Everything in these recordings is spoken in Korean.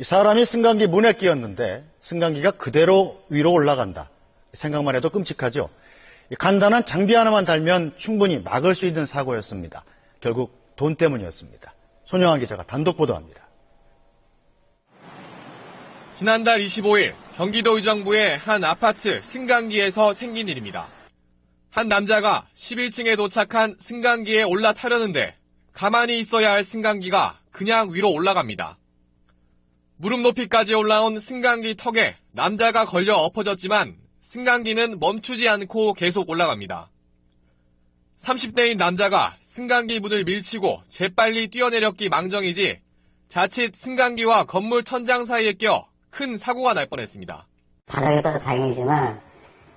사람이 승강기 문에 끼었는데 승강기가 그대로 위로 올라간다. 생각만 해도 끔찍하죠. 간단한 장비 하나만 달면 충분히 막을 수 있는 사고였습니다. 결국 돈 때문이었습니다. 손영환 기자가 단독 보도합니다. 지난달 25일 경기도 의정부의 한 아파트 승강기에서 생긴 일입니다. 한 남자가 11층에 도착한 승강기에 올라타려는데 가만히 있어야 할 승강기가 그냥 위로 올라갑니다. 무릎 높이까지 올라온 승강기 턱에 남자가 걸려 엎어졌지만 승강기는 멈추지 않고 계속 올라갑니다. 30대인 남자가 승강기 문을 밀치고 재빨리 뛰어내렸기 망정이지 자칫 승강기와 건물 천장 사이에 껴 큰 사고가 날 뻔했습니다. 바닥에 떠서 다행이지만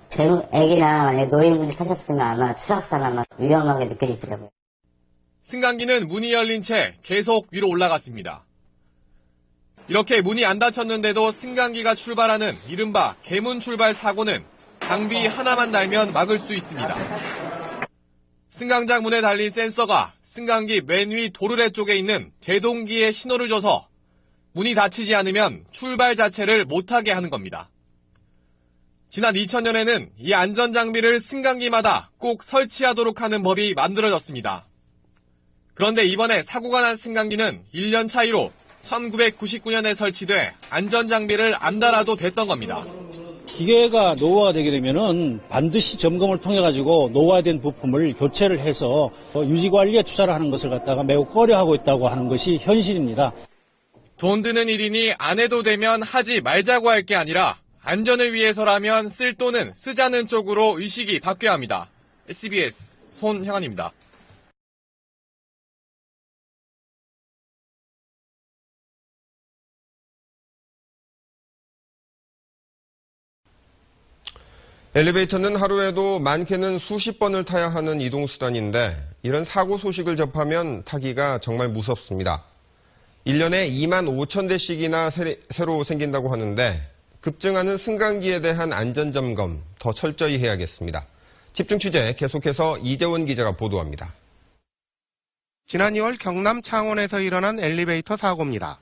젊은 애기나 만약에 노인분이 타셨으면 아마 추락사나 아마 위험하게 느껴지더라고요. 승강기는 문이 열린 채 계속 위로 올라갔습니다. 이렇게 문이 안 닫혔는데도 승강기가 출발하는 이른바 개문 출발 사고는 장비 하나만 달면 막을 수 있습니다. 승강장 문에 달린 센서가 승강기 맨 위 도르래 쪽에 있는 제동기에 신호를 줘서 문이 닫히지 않으면 출발 자체를 못하게 하는 겁니다. 지난 2000년에는 이 안전장비를 승강기마다 꼭 설치하도록 하는 법이 만들어졌습니다. 그런데 이번에 사고가 난 승강기는 1년 차이로 1999년에 설치돼 안전장비를 안 달아도 됐던 겁니다. 기계가 노후화가 되게 되면은 반드시 점검을 통해 가지고 노후화된 부품을 교체를 해서 유지관리에 투자를 하는 것을 갖다가 매우 꺼려하고 있다고 하는 것이 현실입니다. 돈 드는 일이니 안 해도 되면 하지 말자고 할 게 아니라 안전을 위해서라면 쓸 돈은 쓰자는 쪽으로 의식이 바뀌어야 합니다. SBS 손형환입니다. 엘리베이터는 하루에도 많게는 수십 번을 타야 하는 이동수단인데 이런 사고 소식을 접하면 타기가 정말 무섭습니다. 1년에 2만 5천 대씩이나 새로 생긴다고 하는데 급증하는 승강기에 대한 안전점검 더 철저히 해야겠습니다. 집중 취재 계속해서 이재원 기자가 보도합니다. 지난 2월 경남 창원에서 일어난 엘리베이터 사고입니다.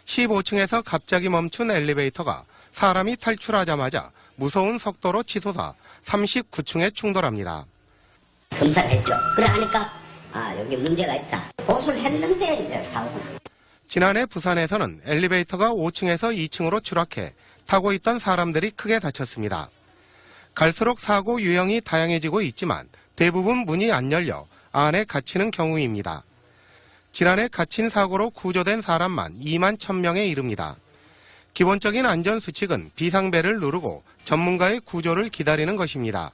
15층에서 갑자기 멈춘 엘리베이터가 사람이 탈출하자마자 무서운 속도로 치솟아 39층에 충돌합니다. 검사했죠. 그래 하니까 여기 문제가 있다. 고소를 했는데 이제 사고가. 지난해 부산에서는 엘리베이터가 5층에서 2층으로 추락해 타고 있던 사람들이 크게 다쳤습니다. 갈수록 사고 유형이 다양해지고 있지만 대부분 문이 안 열려 안에 갇히는 경우입니다. 지난해 갇힌 사고로 구조된 사람만 2만 1,000명에 이릅니다. 기본적인 안전수칙은 비상벨을 누르고 전문가의 구조를 기다리는 것입니다.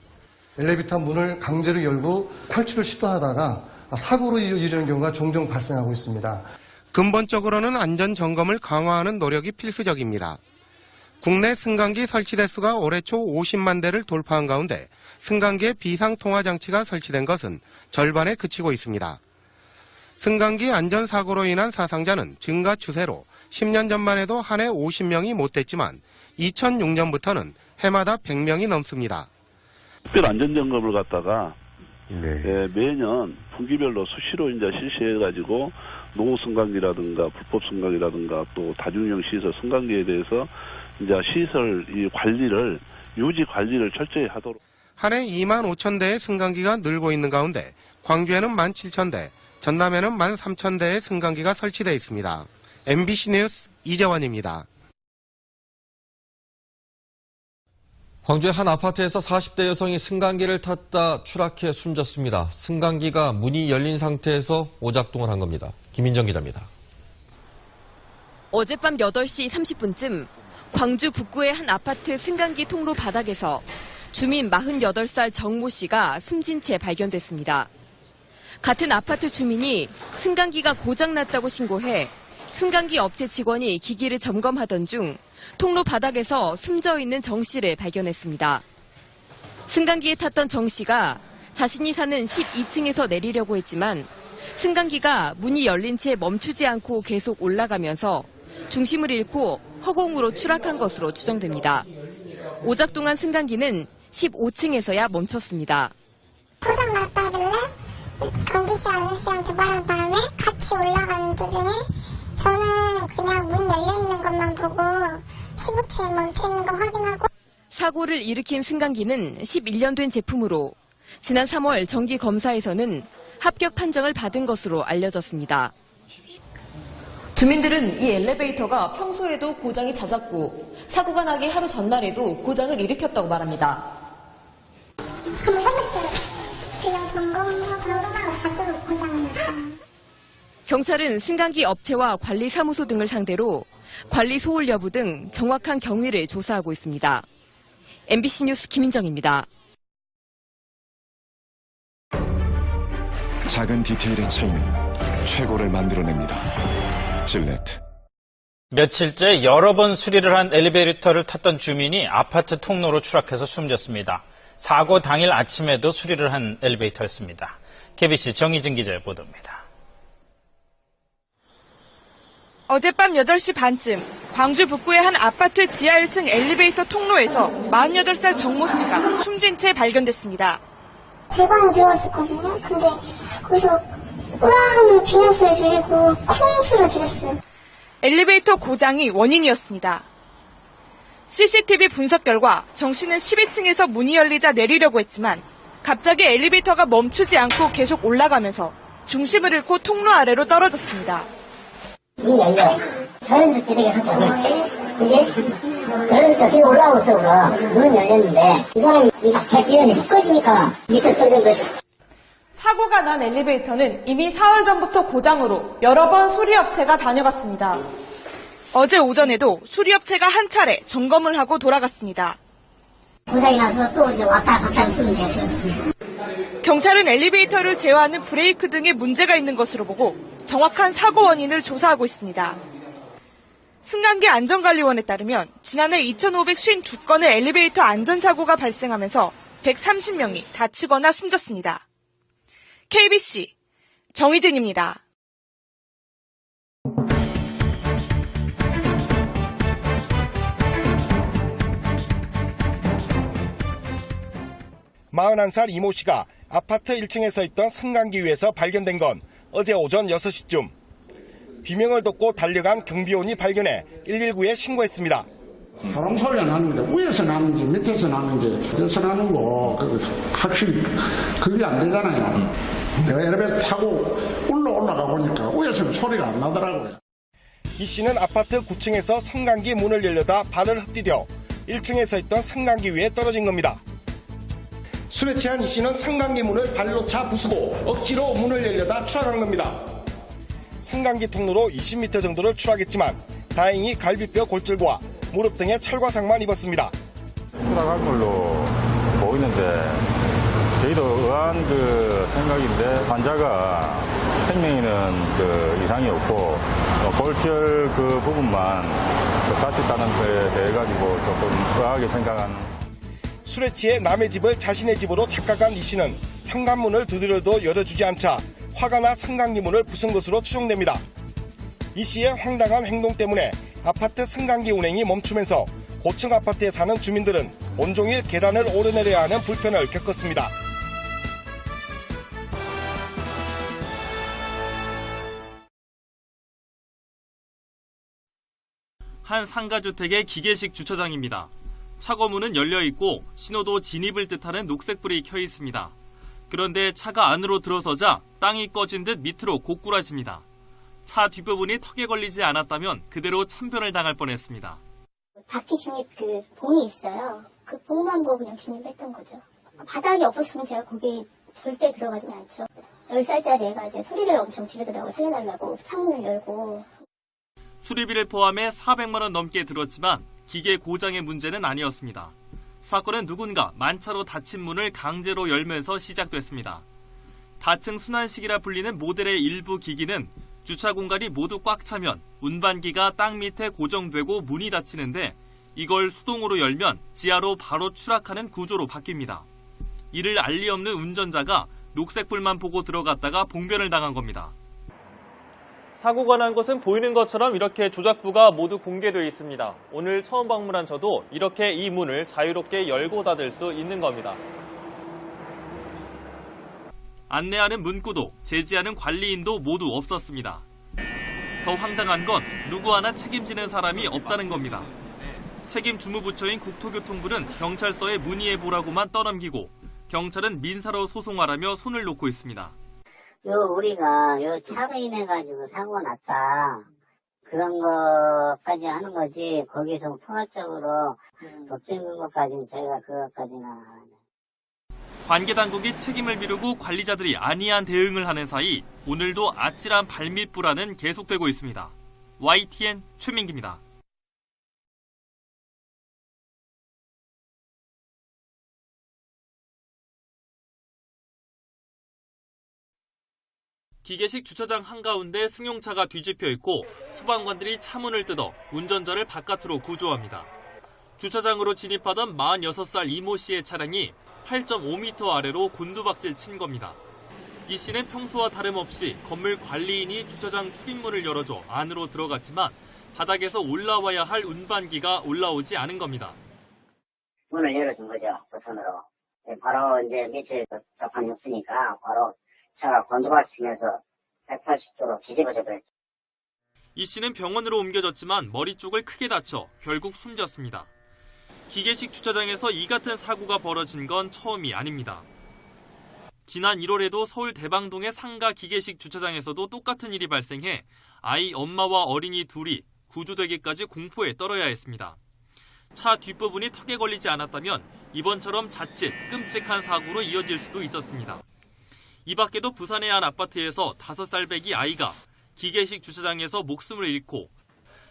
엘리베이터 문을 강제로 열고 탈출을 시도하다가 사고로 이어지는 경우가 종종 발생하고 있습니다. 근본적으로는 안전점검을 강화하는 노력이 필수적입니다. 국내 승강기 설치 대수가 올해 초 50만 대를 돌파한 가운데 승강기에 비상통화장치가 설치된 것은 절반에 그치고 있습니다. 승강기 안전사고로 인한 사상자는 증가 추세로 10년 전만 해도 한 해 50명이 못 됐지만 2006년부터는 해마다 100명이 넘습니다. 특별 안전점검을 갖다가 매년 분기별로 수시로 이제 실시해가지고 노후 승강기라든가 불법 승강기라든가 또 다중이용 시설 승강기에 대해서 이제 시설 이 관리를 유지 관리를 철저히 하도록. 한 해 2만 5천 대의 승강기가 늘고 있는 가운데 광주에는 1만 7천 대, 전남에는 1만 3천 대의 승강기가 설치되어 있습니다. MBC 뉴스 이재원입니다. 광주의 한 아파트에서 40대 여성이 승강기를 탔다 추락해 숨졌습니다. 승강기가 문이 열린 상태에서 오작동을 한 겁니다. 김인정 기자입니다. 어젯밤 8시 30분쯤 광주 북구의 한 아파트 승강기 통로 바닥에서 주민 48살 정모 씨가 숨진 채 발견됐습니다. 같은 아파트 주민이 승강기가 고장났다고 신고해 승강기 업체 직원이 기기를 점검하던 중 통로 바닥에서 숨져 있는 정 씨를 발견했습니다. 승강기에 탔던 정 씨가 자신이 사는 12층에서 내리려고 했지만 승강기가 문이 열린 채 멈추지 않고 계속 올라가면서 중심을 잃고 허공으로 추락한 것으로 추정됩니다. 오작동한 승강기는 15층에서야 멈췄습니다. 고장났다길래 경비씨 아저씨한테 말한 다음에 같이 올라가는 도중에 저는 그냥 문 열려있는 것만 이렇게 멈춰있는 거 확인하고. 사고를 일으킨 승강기는 11년 된 제품으로 지난 3월 정기 검사에서는 합격 판정을 받은 것으로 알려졌습니다. 주민들은 이 엘리베이터가 평소에도 고장이 잦았고 사고가 나기 하루 전날에도 고장을 일으켰다고 말합니다. 그냥 점검하고 자주 고장이 났어요. 경찰은 승강기 업체와 관리사무소 등을 상대로 관리 소홀 여부 등 정확한 경위를 조사하고 있습니다. MBC 뉴스 김인정입니다. 작은 디테일의 차이는 최고를 만들어냅니다. 질레트. 며칠째 여러 번 수리를 한 엘리베이터를 탔던 주민이 아파트 통로로 추락해서 숨졌습니다. 사고 당일 아침에도 수리를 한 엘리베이터였습니다. KBC 정희진 기자의 보도입니다. 어젯밤 8시 반쯤 광주 북구의 한 아파트 지하 1층 엘리베이터 통로에서 48살 정모 씨가 숨진 채 발견됐습니다. 제 방에 들어왔었거든요. 근데 거기서 으아 하는 비명소리 들리고 쿵 소리 들렸어요. 엘리베이터 고장이 원인이었습니다. CCTV 분석 결과 정 씨는 12층에서 문이 열리자 내리려고 했지만 갑자기 엘리베이터가 멈추지 않고 계속 올라가면서 중심을 잃고 통로 아래로 떨어졌습니다. 문이 열려. 자연스럽게 되게 하죠. 근데 자연스럽게 뒤로 올라오고 있어. 문은 열렸는데 이 사람이 배 뒤에는 훅 꺼지니까 밑에 떨어진 거죠. 사고가 난 엘리베이터는 이미 4월 전부터 고장으로 여러 번 수리업체가 다녀갔습니다. 어제 오전에도 수리업체가 한 차례 점검을 하고 돌아갔습니다. 고장이 나서 또 이제 왔다 갔다 하는 소리 제가 들었습니다. 경찰은 엘리베이터를 제어하는 브레이크 등에 문제가 있는 것으로 보고 정확한 사고 원인을 조사하고 있습니다. 승강기 안전관리원에 따르면 지난해 2,552건의 엘리베이터 안전사고가 발생하면서 130명이 다치거나 숨졌습니다. KBC 정희진입니다. (41살) 이모 씨가 아파트 1층에 서 있던 승강기 위에서 발견된 건 어제 오전 6시쯤. 비명을 듣고 달려간 경비원이 발견해 119에 신고했습니다. 바람 소리가 나는데 위에서 나는지 밑에서 나는지 어디서 나는 거 확실히 그게 안 되잖아요. 내가 엘리베이터 타고 올라가 보니까 위에서는 소리가 안 나더라고요. 이 씨는 아파트 9층에서 승강기 문을 열려다 발을 헛디뎌 1층에 서 있던 승강기 위에 떨어진 겁니다. 술에 취한 이 씨는 승강기 문을 발로 차 부수고 억지로 문을 열려다 추락한 겁니다. 승강기 통로로 20m 정도를 추락했지만 다행히 갈비뼈 골절과 무릎 등에 찰과상만 입었습니다. 추락한 걸로 보이는데 저희도 의아한 생각인데 환자가 생명에는 이상이 없고 골절 부분만 다쳤다는 거에 대해 가지고 조금 의아하게 생각하는. 술에 취해 남의 집을 자신의 집으로 착각한 이 씨는 현관문을 두드려도 열어주지 않자 화가 나 승강기 문을 부순 것으로 추정됩니다. 이 씨의 황당한 행동 때문에 아파트 승강기 운행이 멈추면서 고층 아파트에 사는 주민들은 온종일 계단을 오르내려야 하는 불편을 겪었습니다. 한 상가주택의 기계식 주차장입니다. 차고문은 열려있고 신호도 진입을 뜻하는 녹색불이 켜 있습니다. 그런데 차가 안으로 들어서자 땅이 꺼진 듯 밑으로 고꾸라집니다. 차 뒷부분이 턱에 걸리지 않았다면 그대로 참변을 당할 뻔했습니다. 바퀴 진입 봉이 있어요. 그 봉만 보고 그냥 진입했던 거죠. 바닥이 없었으면 제가 거기 절대 들어가진 않죠. 10살짜리 애가 이제 소리를 엄청 지르더라고요. 살려달라고 창문을 열고. 수리비를 포함해 400만 원 넘게 들었지만 기계 고장의 문제는 아니었습니다. 사건은 누군가 만차로 닫힌 문을 강제로 열면서 시작됐습니다. 다층 순환식이라 불리는 모델의 일부 기기는 주차 공간이 모두 꽉 차면 운반기가 땅 밑에 고정되고 문이 닫히는데 이걸 수동으로 열면 지하로 바로 추락하는 구조로 바뀝니다. 이를 알 리 없는 운전자가 녹색불만 보고 들어갔다가 봉변을 당한 겁니다. 사고가 난 곳은 보이는 것처럼 이렇게 조작부가 모두 공개되어 있습니다. 오늘 처음 방문한 저도 이렇게 이 문을 자유롭게 열고 닫을 수 있는 겁니다. 안내하는 문구도 제지하는 관리인도 모두 없었습니다. 더 황당한 건 누구 하나 책임지는 사람이 없다는 겁니다. 책임 주무부처인 국토교통부는 경찰서에 문의해보라고만 떠넘기고 경찰은 민사로 소송하라며 손을 놓고 있습니다. 우리가 차로 인해가지고 사고 났다. 그런 것까지 하는 거지, 거기서 포괄적으로 법적인 것까지는 저희가 그것까지는. 관계당국이 책임을 미루고 관리자들이 안이한 대응을 하는 사이 오늘도 아찔한 발밑불안은 계속되고 있습니다. YTN 최민기입니다. 기계식 주차장 한가운데 승용차가 뒤집혀 있고 소방관들이 차문을 뜯어 운전자를 바깥으로 구조합니다. 주차장으로 진입하던 46살 이모 씨의 차량이 8.5m 아래로 곤두박질 친 겁니다. 이 씨는 평소와 다름없이 건물 관리인이 주차장 출입문을 열어줘 안으로 들어갔지만 바닥에서 올라와야 할 운반기가 올라오지 않은 겁니다. 문을 열어준 거죠, 버튼으로. 바로 이제 밑에 답판이 없으니까 바로 차가 곤두박질해서 180도로 뒤집어져 버렸죠. 이 씨는 병원으로 옮겨졌지만 머리 쪽을 크게 다쳐 결국 숨졌습니다. 기계식 주차장에서 이 같은 사고가 벌어진 건 처음이 아닙니다. 지난 1월에도 서울 대방동의 상가 기계식 주차장에서도 똑같은 일이 발생해 아이 엄마와 어린이 둘이 구조되기까지 공포에 떨어야 했습니다. 차 뒷부분이 턱에 걸리지 않았다면 이번처럼 자칫 끔찍한 사고로 이어질 수도 있었습니다. 이 밖에도 부산의 한 아파트에서 5살 배기 아이가 기계식 주차장에서 목숨을 잃고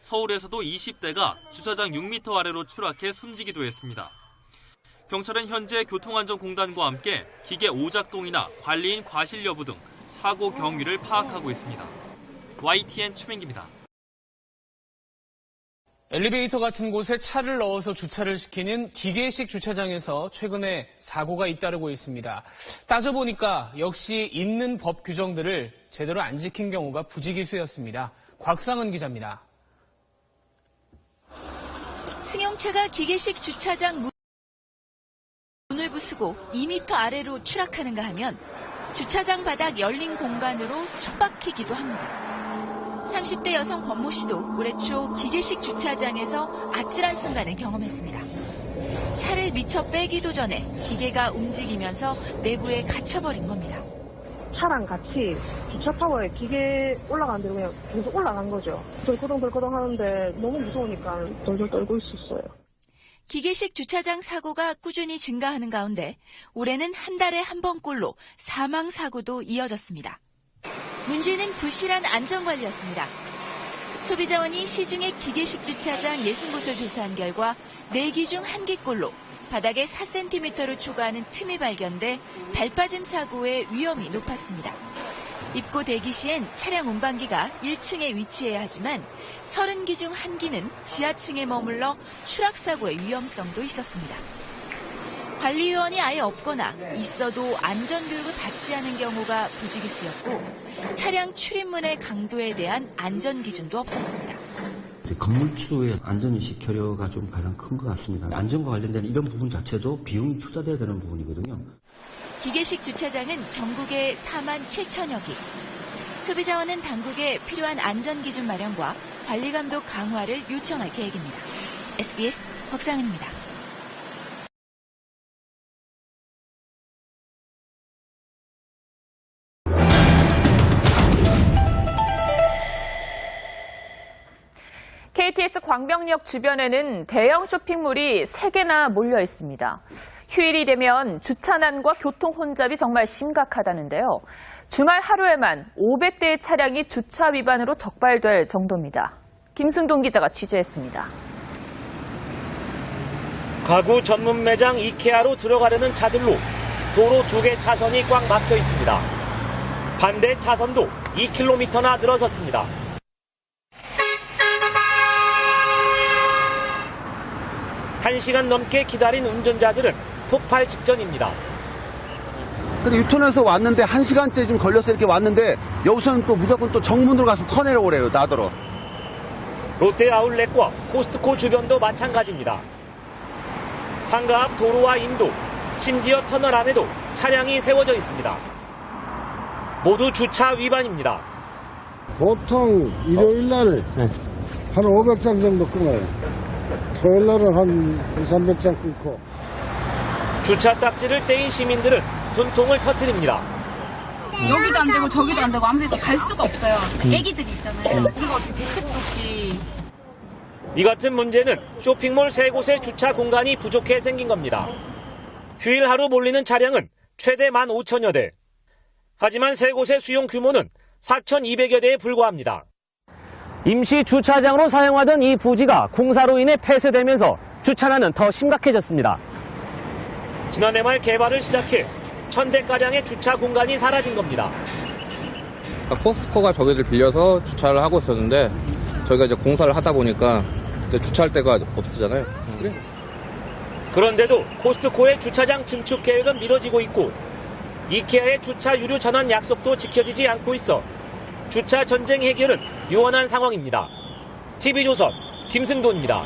서울에서도 20대가 주차장 6m 아래로 추락해 숨지기도 했습니다. 경찰은 현재 교통안전공단과 함께 기계 오작동이나 관리인 과실 여부 등 사고 경위를 파악하고 있습니다. YTN 최민기입니다. 엘리베이터 같은 곳에 차를 넣어서 주차를 시키는 기계식 주차장에서 최근에 사고가 잇따르고 있습니다. 따져보니까 역시 있는 법 규정들을 제대로 안 지킨 경우가 부지기수였습니다. 곽상은 기자입니다. 승용차가 기계식 주차장 문을 부수고 2m 아래로 추락하는가 하면 주차장 바닥 열린 공간으로 처박히기도 합니다. 30대 여성 권모 씨도 올해 초 기계식 주차장에서 아찔한 순간을 경험했습니다. 차를 미처 빼기도 전에 기계가 움직이면서 내부에 갇혀버린 겁니다. 차랑 같이 주차 타워에 기계 올라가는 대로 그냥 계속 올라간 거죠. 덜커덩 하는데 너무 무서우니까 덜덜 떨고 있었어요. 기계식 주차장 사고가 꾸준히 증가하는 가운데 올해는 한 달에 한 번꼴로 사망 사고도 이어졌습니다. 문제는 부실한 안전관리였습니다. 소비자원이 시중의 기계식 주차장 60곳을 조사한 결과 4기 중 1기꼴로 바닥에 4cm를 초과하는 틈이 발견돼 발빠짐 사고의 위험이 높았습니다. 입고 대기 시엔 차량 운반기가 1층에 위치해야 하지만 30기 중 1기는 지하층에 머물러 추락사고의 위험성도 있었습니다. 관리요원이 아예 없거나 있어도 안전교육을 받지 않은 경우가 부지기수였고 차량 출입문의 강도에 대한 안전기준도 없었습니다. 건물주의 안전인식 결여가 좀 가장 큰 것 같습니다. 안전과 관련된 이런 부분 자체도 비용이 투자돼야 되는 부분이거든요. 기계식 주차장은 전국에 4만 7천여 기. 소비자원은 당국에 필요한 안전기준 마련과 관리감독 강화를 요청할 계획입니다. SBS 곽상은입니다. KTX 광명역 주변에는 대형 쇼핑몰이 3개나 몰려 있습니다. 휴일이 되면 주차난과 교통 혼잡이 정말 심각하다는데요. 주말 하루에만 500대의 차량이 주차 위반으로 적발될 정도입니다. 김승동 기자가 취재했습니다. 가구 전문 매장 이케아로 들어가려는 차들로 도로 2개 차선이 꽉 막혀 있습니다. 반대 차선도 2km나 늘어섰습니다. 1시간 넘게 기다린 운전자들은 폭발 직전입니다. 근데 유턴해서 왔는데 1시간째 좀 걸려서 이렇게 왔는데 여기서는 또 무조건 또 정문으로 가서 터내려고 그래요, 나더러. 롯데 아울렛과 코스트코 주변도 마찬가지입니다. 상가 앞 도로와 인도, 심지어 터널 안에도 차량이 세워져 있습니다. 모두 주차 위반입니다. 보통 일요일 날 한 500장 정도 끊어요. 토요일날은 한 2, 300장 끊고. 주차 딱지를 떼인 시민들은 분통을 터뜨립니다. 여기도 안 되고 저기도 안 되고 아무 데도 갈 수가 없어요. 애기들이 있잖아요. 뭔가 어떻게 대책도 없이. 이 같은 문제는 쇼핑몰 3곳의 주차 공간이 부족해 생긴 겁니다. 휴일 하루 몰리는 차량은 최대 15,000여 대. 하지만 3곳의 수용 규모는 4,200여 대에 불과합니다. 임시 주차장으로 사용하던 이 부지가 공사로 인해 폐쇄되면서 주차난은 더 심각해졌습니다. 지난해 말 개발을 시작해 1,000대가량의 주차 공간이 사라진 겁니다. 코스트코가 저기를 빌려서 주차를 하고 있었는데 저희가 이제 공사를 하다 보니까 주차할 데가 없으잖아요. 그래. 그런데도 코스트코의 주차장 증축 계획은 미뤄지고 있고 이케아의 주차 유료 전환 약속도 지켜지지 않고 있어 주차 전쟁 해결은 요원한 상황입니다. TV조선 김승도입니다.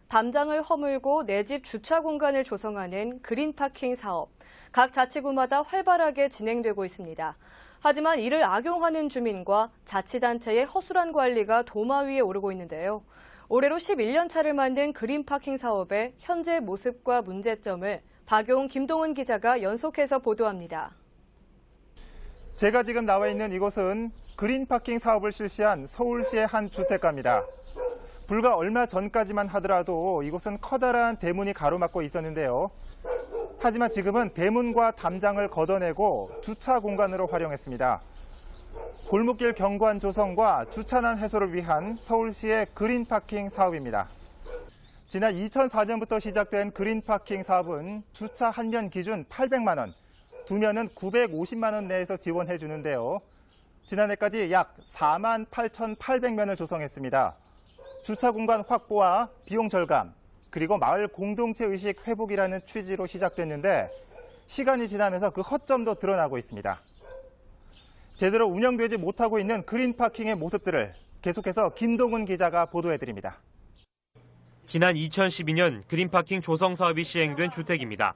담장을 허물고 내 집 주차 공간을 조성하는 그린파킹 사업. 각 자치구마다 활발하게 진행되고 있습니다. 하지만 이를 악용하는 주민과 자치단체의 허술한 관리가 도마 위에 오르고 있는데요. 올해로 11년 차를 만든 그린파킹 사업의 현재 모습과 문제점을 박용, 김동훈 기자가 연속해서 보도합니다. 제가 지금 나와 있는 이곳은 그린파킹 사업을 실시한 서울시의 한 주택가입니다. 불과 얼마 전까지만 하더라도 이곳은 커다란 대문이 가로막고 있었는데요. 하지만 지금은 대문과 담장을 걷어내고 주차 공간으로 활용했습니다. 골목길 경관 조성과 주차난 해소를 위한 서울시의 그린파킹 사업입니다. 지난 2004년부터 시작된 그린파킹 사업은 주차 한 면 기준 800만 원, 두 면은 950만 원 내에서 지원해 주는데요. 지난해까지 약 48,800면을 조성했습니다. 주차 공간 확보와 비용 절감, 그리고 마을 공동체 의식 회복이라는 취지로 시작됐는데 시간이 지나면서 그 허점도 드러나고 있습니다. 제대로 운영되지 못하고 있는 그린파킹의 모습들을 계속해서 김동훈 기자가 보도해드립니다. 지난 2012년 그린파킹 조성 사업이 시행된 주택입니다.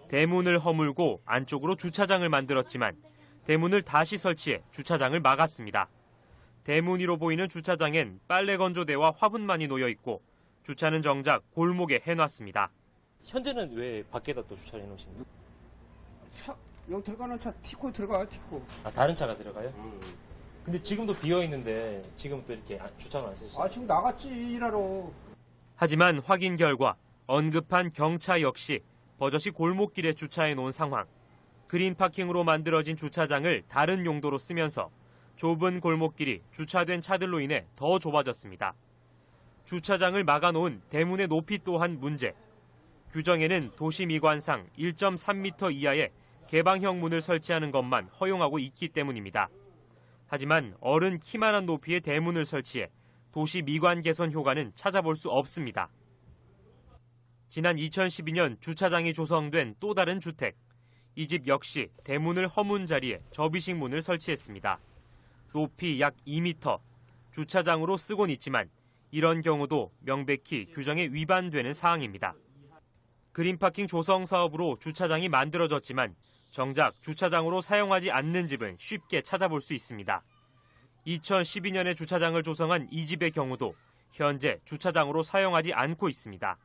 대문을 허물고 안쪽으로 주차장을 만들었지만 대문을 다시 설치해 주차장을 막았습니다. 대문 위로 보이는 주차장엔 빨래 건조대와 화분만이 놓여 있고 주차는 정작 골목에 해놨습니다. 현재는 왜 밖에다 또 주차를 해놓으신 거예요? 여기 들어가는 차 티코 들어가요, 티코. 아, 다른 차가 들어가요? 근데 지금도 비어 있는데 지금 또 이렇게 주차를 안 쓰시죠? 지금 나갔지, 일하러. 하지만 확인 결과 언급한 경차 역시 버젓이 골목길에 주차해 놓은 상황. 그린파킹으로 만들어진 주차장을 다른 용도로 쓰면서 좁은 골목길이 주차된 차들로 인해 더 좁아졌습니다. 주차장을 막아놓은 대문의 높이 또한 문제. 규정에는 도시미관상 1.3m 이하의 개방형 문을 설치하는 것만 허용하고 있기 때문입니다. 하지만 어른 키만한 높이의 대문을 설치해 도시 미관 개선 효과는 찾아볼 수 없습니다. 지난 2012년 주차장이 조성된 또 다른 주택. 이 집 역시 대문을 허문 자리에 접이식 문을 설치했습니다. 높이 약 2m, 주차장으로 쓰곤 있지만 이런 경우도 명백히 규정에 위반되는 사항입니다. 그린파킹 조성 사업으로 주차장이 만들어졌지만 정작 주차장으로 사용하지 않는 집은 쉽게 찾아볼 수 있습니다. 2012년에 주차장을 조성한 이 집의 경우도 현재 주차장으로 사용하지 않고 있습니다.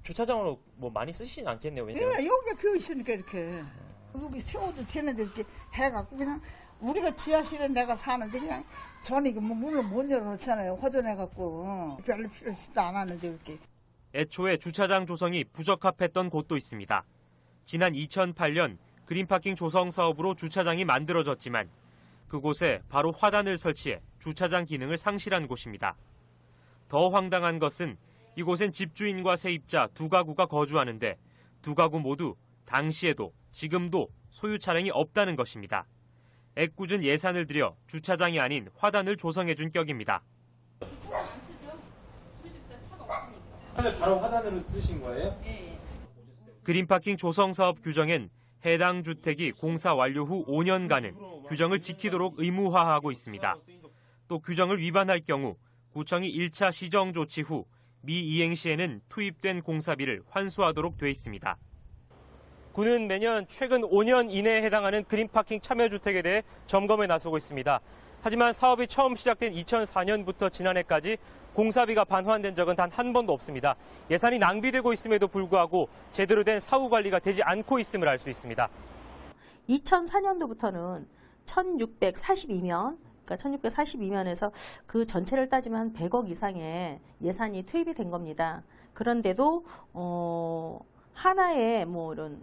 주차장으로 뭐 많이 쓰시진 않겠네요. 예, 여기가 비어 있으니까 이렇게. 여기 세워도 되는데 이렇게 해갖고 그냥 우리가 지하실에 내가 사는데 그냥 저는 이거 뭐 문을 못 열어놓잖아요. 허전해갖고. 별로 필요하지도 않았는데 이렇게. 애초에 주차장 조성이 부적합했던 곳도 있습니다. 지난 2008년 그린파킹 조성 사업으로 주차장이 만들어졌지만 그곳에 바로 화단을 설치해 주차장 기능을 상실한 곳입니다. 더 황당한 것은 이곳엔 집주인과 세입자 두 가구가 거주하는데 두 가구 모두 당시에도 지금도 소유 차량이 없다는 것입니다. 애꿎은 예산을 들여 주차장이 아닌 화단을 조성해준 격입니다. 주차장 안 쓰죠? 우리 집도 차가 없으니까. 바로 화단으로 쓰신 거예요? 네. 그린파킹 조성 사업 규정엔 해당 주택이 공사 완료 후 5년간은 규정을 지키도록 의무화하고 있습니다. 또 규정을 위반할 경우 구청이 1차 시정 조치 후 미이행 시에는 투입된 공사비를 환수하도록 돼 있습니다. 군은 매년 최근 5년 이내에 해당하는 그린파킹 참여주택에 대해 점검에 나서고 있습니다. 하지만 사업이 처음 시작된 2004년부터 지난해까지 공사비가 반환된 적은 단 한 번도 없습니다. 예산이 낭비되고 있음에도 불구하고 제대로 된 사후 관리가 되지 않고 있음을 알 수 있습니다. 2004년도부터는 1642면, 그러니까 1642면에서 그 전체를 따지면 한 100억 이상의 예산이 투입이 된 겁니다. 그런데도 하나의 이런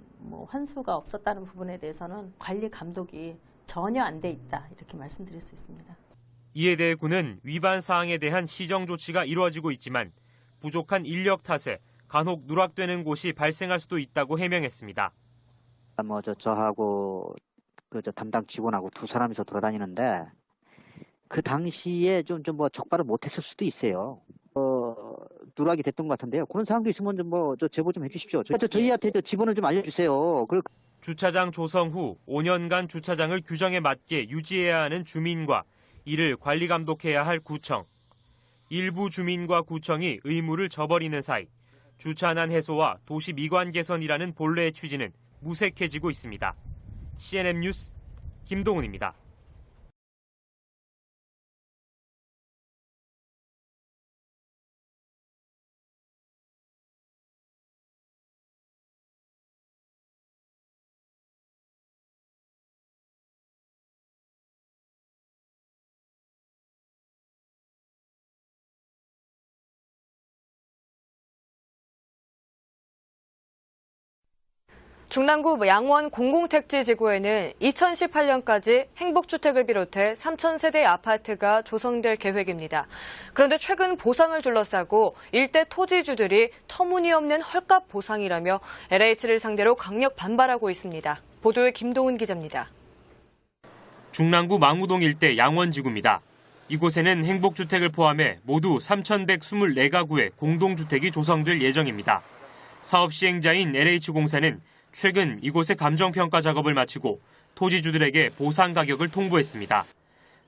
환수가 없었다는 부분에 대해서는 관리 감독이 전혀 안 돼 있다, 이렇게 말씀드릴 수 있습니다. 이에 대해 군은 위반 사항에 대한 시정 조치가 이루어지고 있지만 부족한 인력 탓에 간혹 누락되는 곳이 발생할 수도 있다고 해명했습니다. 저하고 담당 직원하고 두 사람이서 돌아다니는데 그 당시에 좀 적발을 못했을 수도 있어요. 누락이 됐던 것 같은데요. 그런 사항도 있으면 제보 좀 해주십시오. 저희한테 지번을 좀 알려주세요. 주차장 조성 후 5년간 주차장을 규정에 맞게 유지해야 하는 주민과 이를 관리 감독해야 할 구청. 일부 주민과 구청이 의무를 저버리는 사이 주차난 해소와 도시 미관 개선이라는 본래의 취지는 무색해지고 있습니다. CNN 뉴스 김동훈입니다. 중랑구 양원 공공택지지구에는 2018년까지 행복주택을 비롯해 3,000세대 아파트가 조성될 계획입니다. 그런데 최근 보상을 둘러싸고 일대 토지주들이 터무니없는 헐값 보상이라며 LH를 상대로 강력 반발하고 있습니다. 보도에 김동훈 기자입니다. 중랑구 망우동 일대 양원지구입니다. 이곳에는 행복주택을 포함해 모두 3,124가구의 공동주택이 조성될 예정입니다. 사업 시행자인 LH공사는 최근 이곳의 감정평가 작업을 마치고 토지주들에게 보상 가격을 통보했습니다.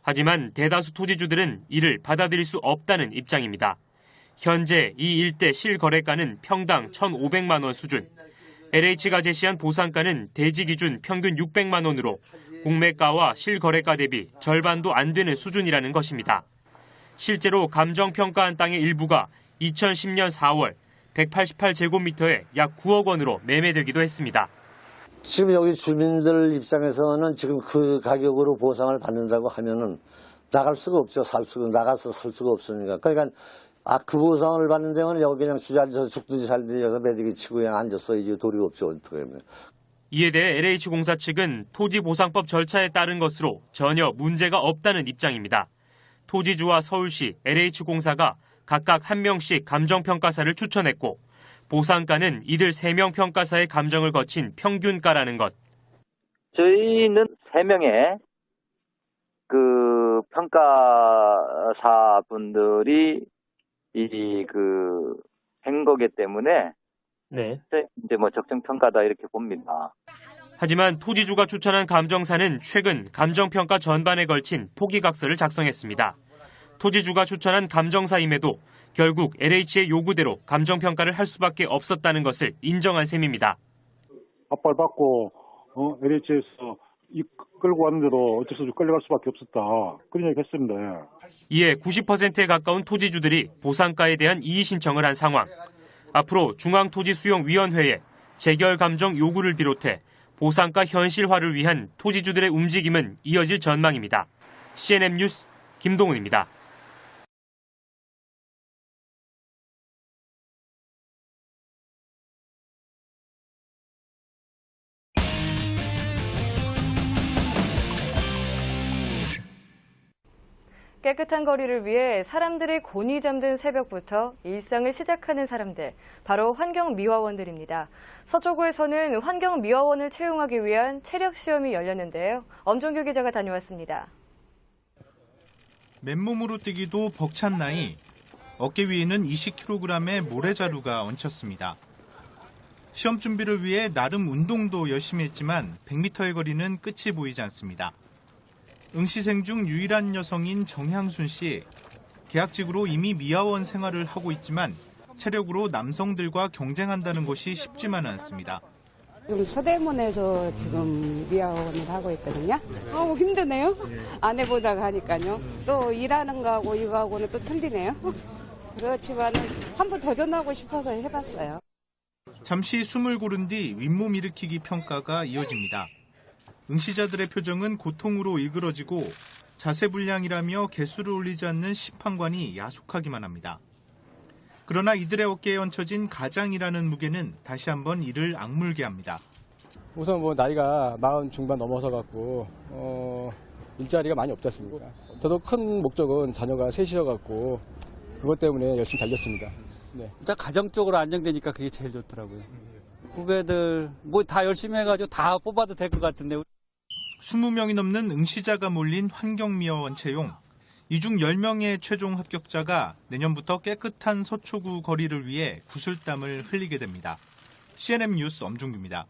하지만 대다수 토지주들은 이를 받아들일 수 없다는 입장입니다. 현재 이 일대 실거래가는 평당 1,500만 원 수준. LH가 제시한 보상가는 대지 기준 평균 600만 원으로 공매가와 실거래가 대비 절반도 안 되는 수준이라는 것입니다. 실제로 감정평가한 땅의 일부가 2010년 4월 188제곱미터에 약 9억 원으로 매매되기도 했습니다. 지금 여기 주민들 입장에서는 지금 그 가격으로 보상을 받는다고 하면은 나갈 수가 없죠. 나가서 살 수가 없으니까. 그러니까 그 보상을 받는 데는 여기 그냥 주저앉아서 죽든지 살든지 여기서 매대기 치고 그냥 앉았어. 이제 도리가 없죠. 어떻게 하면. 이에 대해 LH공사 측은 토지보상법 절차에 따른 것으로 전혀 문제가 없다는 입장입니다. 토지주와 서울시, LH공사가 각각 한 명씩 감정평가사를 추천했고 보상가는 이들 3명 평가사의 감정을 거친 평균가라는 것. 저희는 3명의 그 평가사분들이 한 거기 때문에 이제 적정 평가다 이렇게 봅니다. 하지만 토지주가 추천한 감정사는 최근 감정평가 전반에 걸친 포기각서를 작성했습니다. 토지주가 추천한 감정사임에도 결국 LH의 요구대로 감정평가를 할 수밖에 없었다는 것을 인정한 셈입니다. 압박을 받고 LH에서 끌고 왔는데도 어쩔 수 없이 끌려갈 수밖에 없었다. 그런 얘기 했습니다. 이에 90%에 가까운 토지주들이 보상가에 대한 이의 신청을 한 상황. 앞으로 중앙토지수용위원회에 재결 감정 요구를 비롯해 보상가 현실화를 위한 토지주들의 움직임은 이어질 전망입니다. CNN 뉴스 김동훈입니다. 깨끗한 거리를 위해 사람들이 곤히 잠든 새벽부터 일상을 시작하는 사람들, 바로 환경미화원들입니다. 서초구에서는 환경미화원을 채용하기 위한 체력 시험이 열렸는데요. 엄종규 기자가 다녀왔습니다. 맨몸으로 뛰기도 벅찬 나이, 어깨 위에는 20kg의 모래자루가 얹혔습니다. 시험 준비를 위해 나름 운동도 열심히 했지만 100m의 거리는 끝이 보이지 않습니다. 응시생 중 유일한 여성인 정향순 씨, 계약직으로 이미 미화원 생활을 하고 있지만 체력으로 남성들과 경쟁한다는 것이 쉽지만은 않습니다. 지금 서대문에서 지금 미화원을 하고 있거든요. 너무 힘드네요. 안 해보다가 하니까요. 또 일하는 거하고 이거하고는 또 틀리네요. 그렇지만 한번 도전하고 싶어서 해봤어요. 잠시 숨을 고른 뒤 윗몸 일으키기 평가가 이어집니다. 응시자들의 표정은 고통으로 일그러지고 자세 불량이라며 개수를 올리지 않는 심판관이 야속하기만 합니다. 그러나 이들의 어깨에 얹혀진 가장이라는 무게는 다시 한번 이를 악물게 합니다. 우선 나이가 40 중반 넘어서 갖고 일자리가 많이 없지 않습니까? 저도 큰 목적은 자녀가 셋이어 갖고 그것 때문에 열심히 달렸습니다. 네. 일단 가정적으로 안정되니까 그게 제일 좋더라고요. 후배들 다 열심히 해가지고 다 뽑아도 될 것 같은데. 20명이 넘는 응시자가 몰린 환경미화원 채용. 이 중 10명의 최종 합격자가 내년부터 깨끗한 서초구 거리를 위해 구슬땀을 흘리게 됩니다. CNN 뉴스 엄중규입니다.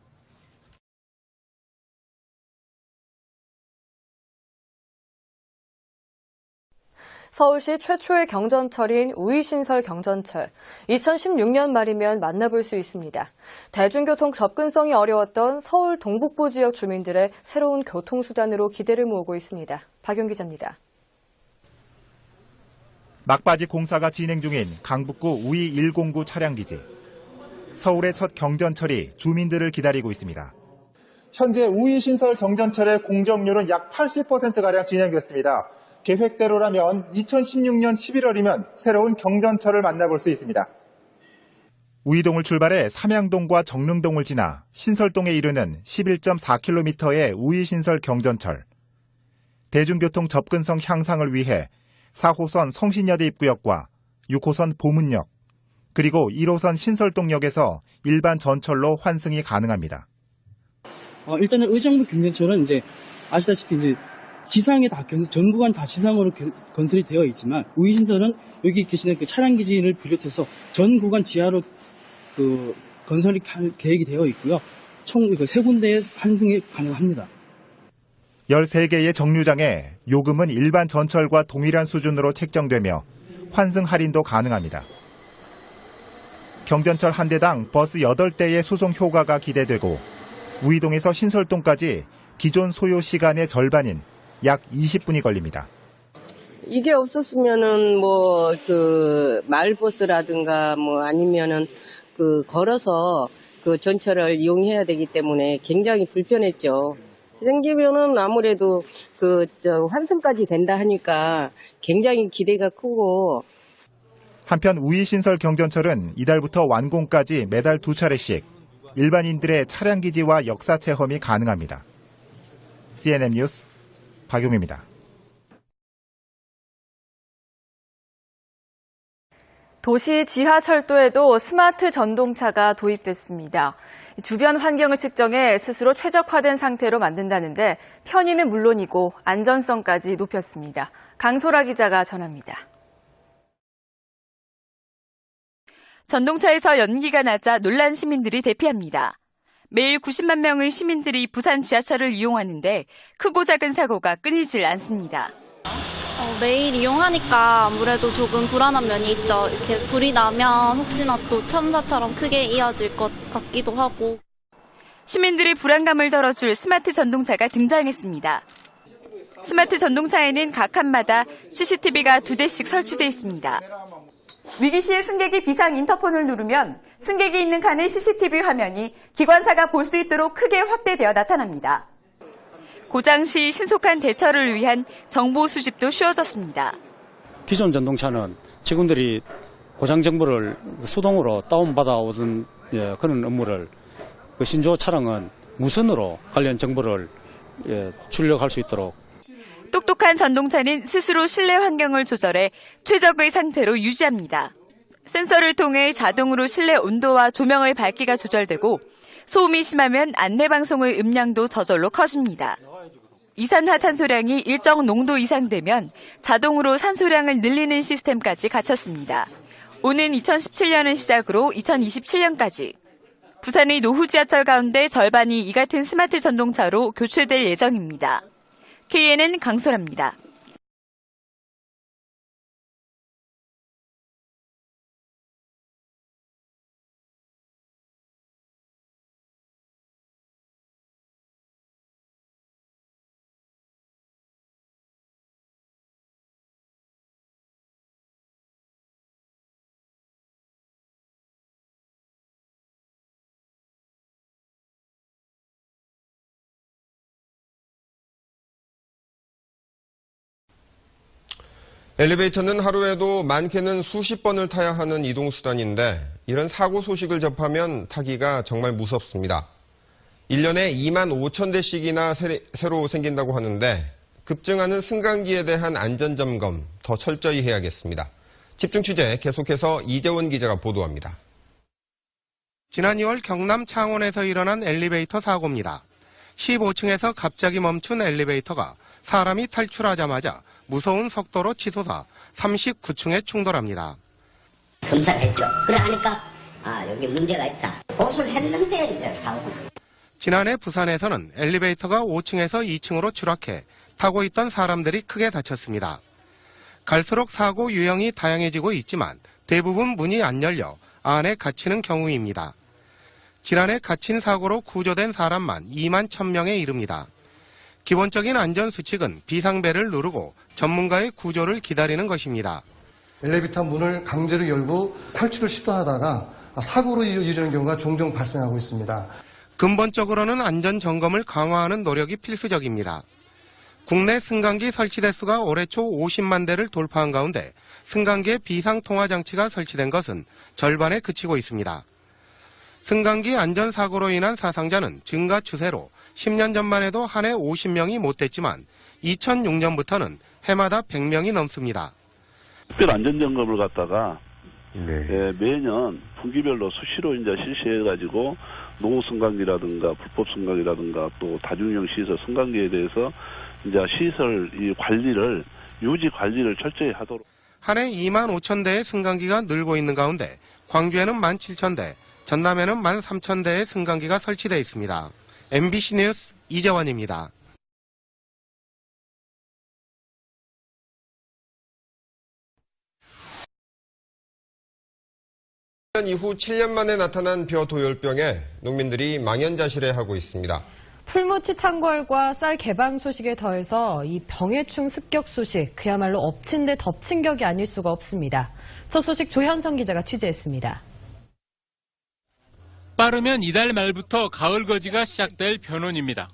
서울시 최초의 경전철인 우이신설 경전철. 2016년 말이면 만나볼 수 있습니다. 대중교통 접근성이 어려웠던 서울 동북부 지역 주민들의 새로운 교통수단으로 기대를 모으고 있습니다. 박용 기자입니다. 막바지 공사가 진행 중인 강북구 우이 109 차량기지. 서울의 첫 경전철이 주민들을 기다리고 있습니다. 현재 우이신설 경전철의 공정률은 약 80%가량 진행됐습니다. 계획대로라면 2016년 11월이면 새로운 경전철을 만나볼 수 있습니다. 우이동을 출발해 삼양동과 정릉동을 지나 신설동에 이르는 11.4km의 우이신설 경전철. 대중교통 접근성 향상을 위해 4호선 성신여대 입구역과 6호선 보문역, 그리고 1호선 신설동역에서 일반 전철로 환승이 가능합니다. 일단은 의정부 경전철은 이제 아시다시피 이제 지상에 전 구간 다 지상으로 건설이 되어 있지만 우이신설은 여기 계시는 그 차량 기지를 비롯해서 전 구간 지하로 그 건설이 계획이 되어 있고요. 총 3군데의 환승이 가능합니다. 13개의 정류장에 요금은 일반 전철과 동일한 수준으로 책정되며 환승 할인도 가능합니다. 경전철 한 대당 버스 8대의 수송 효과가 기대되고 우이동에서 신설동까지 기존 소요 시간의 절반인 약 20분이 걸립니다. 이게 없었으면은 마을버스라든가 아니면은 걸어서 전철을 이용해야 되기 때문에 굉장히 불편했죠. 생기면은 아무래도 환승까지 된다 하니까 굉장히 기대가 크고. 한편 우이신설 경전철은 이달부터 완공까지 매달 2차례씩 일반인들의 차량 기지와 역사 체험이 가능합니다. CNN 뉴스 박용입니다. 도시 지하철도에도 스마트 전동차가 도입됐습니다. 주변 환경을 측정해 스스로 최적화된 상태로 만든다는데 편의는 물론이고 안전성까지 높였습니다. 강소라 기자가 전합니다. 전동차에서 연기가 나자 놀란 시민들이 대피합니다. 매일 90만 명의 시민들이 부산 지하철을 이용하는데 크고 작은 사고가 끊이질 않습니다. 매일 이용하니까 아무래도 조금 불안한 면이 있죠. 이렇게 불이 나면 혹시나 또 참사처럼 크게 이어질 것 같기도 하고. 시민들의 불안감을 덜어줄 스마트 전동차가 등장했습니다. 스마트 전동차에는 각 칸마다 CCTV가 2대씩 설치되어 있습니다. 위기 시에 승객이 비상 인터폰을 누르면 승객이 있는 칸의 CCTV 화면이 기관사가 볼 수 있도록 크게 확대되어 나타납니다. 고장 시 신속한 대처를 위한 정보 수집도 쉬워졌습니다. 기존 전동차는 직원들이 고장 정보를 수동으로 다운받아 오던 그런 업무를 신조 차량은 무선으로 관련 정보를 출력할 수 있도록. 똑똑한 전동차는 스스로 실내 환경을 조절해 최적의 상태로 유지합니다. 센서를 통해 자동으로 실내 온도와 조명의 밝기가 조절되고 소음이 심하면 안내방송의 음량도 저절로 커집니다. 이산화탄소량이 일정 농도 이상 되면 자동으로 산소량을 늘리는 시스템까지 갖췄습니다. 오는 2017년을 시작으로 2027년까지 부산의 노후 지하철 가운데 절반이 이 같은 스마트 전동차로 교체될 예정입니다. KNN 강소라입니다. 엘리베이터는 하루에도 많게는 수십 번을 타야 하는 이동수단인데 이런 사고 소식을 접하면 타기가 정말 무섭습니다. 1년에 2만 5천 대씩이나 새로 생긴다고 하는데 급증하는 승강기에 대한 안전점검 더 철저히 해야겠습니다. 집중 취재 계속해서 이재원 기자가 보도합니다. 지난 2월 경남 창원에서 일어난 엘리베이터 사고입니다. 15층에서 갑자기 멈춘 엘리베이터가 사람이 탈출하자마자 무서운 속도로 치솟아 39층에 충돌합니다. 검사했죠. 그래 하니까 여기 문제가 있다. 고소를 했는데 이제 사고가. 지난해 부산에서는 엘리베이터가 5층에서 2층으로 추락해 타고 있던 사람들이 크게 다쳤습니다. 갈수록 사고 유형이 다양해지고 있지만 대부분 문이 안 열려 안에 갇히는 경우입니다. 지난해 갇힌 사고로 구조된 사람만 2만 1,000명에 이릅니다. 기본적인 안전수칙은 비상벨을 누르고 전문가의 구조를 기다리는 것입니다. 엘리베이터 문을 강제로 열고 탈출을 시도하다가 사고로 이어지는 경우가 종종 발생하고 있습니다. 근본적으로는 안전점검을 강화하는 노력이 필수적입니다. 국내 승강기 설치 대수가 올해 초 50만 대를 돌파한 가운데 승강기에 비상통화장치가 설치된 것은 절반에 그치고 있습니다. 승강기 안전사고로 인한 사상자는 증가 추세로 10년 전만 해도 한 해 50명이 못 됐지만 2006년부터는 해마다 100명이 넘습니다. 특별 안전점검을 갖다가 매년 분기별로 수시로 이제 실시해가지고 노후 승강기라든가 불법 승강기라든가 또 다중이용 시설 승강기에 대해서 이제 시설 이 관리를 유지 관리를 철저히 하도록. 한 해 2만 5천 대의 승강기가 늘고 있는 가운데 광주에는 1만 7천 대, 전남에는 1만 3천 대의 승강기가 설치되어 있습니다. MBC 뉴스 이재원입니다. 이후 7년 만에 나타난 벼도열병에 농민들이 망연자실해하고 있습니다. 풀무치 창궐과 쌀 개방 소식에 더해서 이 병해충 습격 소식, 그야말로 엎친 데 덮친 격이 아닐 수가 없습니다. 첫 소식 조현성 기자가 취재했습니다. 빠르면 이달 말부터 가을 거지가 시작될 변온입니다.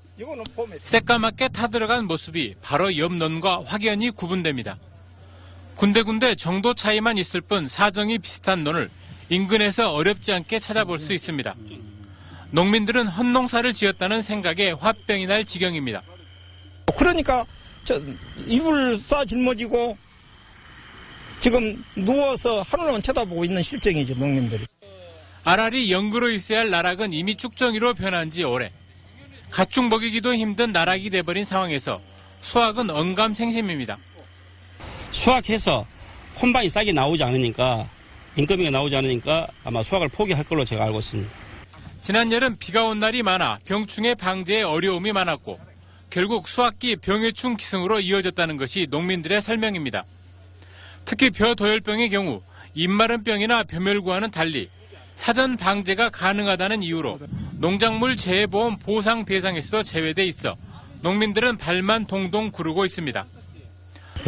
새까맣게 타들어간 모습이 바로 옆 논과 확연히 구분됩니다. 군데군데 정도 차이만 있을 뿐 사정이 비슷한 논을 인근에서 어렵지 않게 찾아볼 수 있습니다. 농민들은 헛농사를 지었다는 생각에 화병이 날 지경입니다. 그러니까 이불 싸 짊어지고 지금 누워서 하늘만 쳐다보고 있는 실정이죠, 농민들이. 알알이 연그러 있어야 할 나락은 이미 쭉정이로 변한 지 오래. 가축 먹이기도 힘든 나락이 돼버린 상황에서 수확은 언감생심입니다. 수확해서 혼방이 싹이 나오지 않으니까, 인건비가 나오지 않으니까 아마 수확을 포기할 걸로 제가 알고 있습니다. 지난 여름 비가 온 날이 많아 병충해 방제에 어려움이 많았고 결국 수확기 병해충 기승으로 이어졌다는 것이 농민들의 설명입니다. 특히 벼도열병의 경우 입마른병이나 벼멸구와는 달리 사전 방제가 가능하다는 이유로 농작물 재해보험 보상 대상에서 제외돼 있어 농민들은 발만 동동 구르고 있습니다.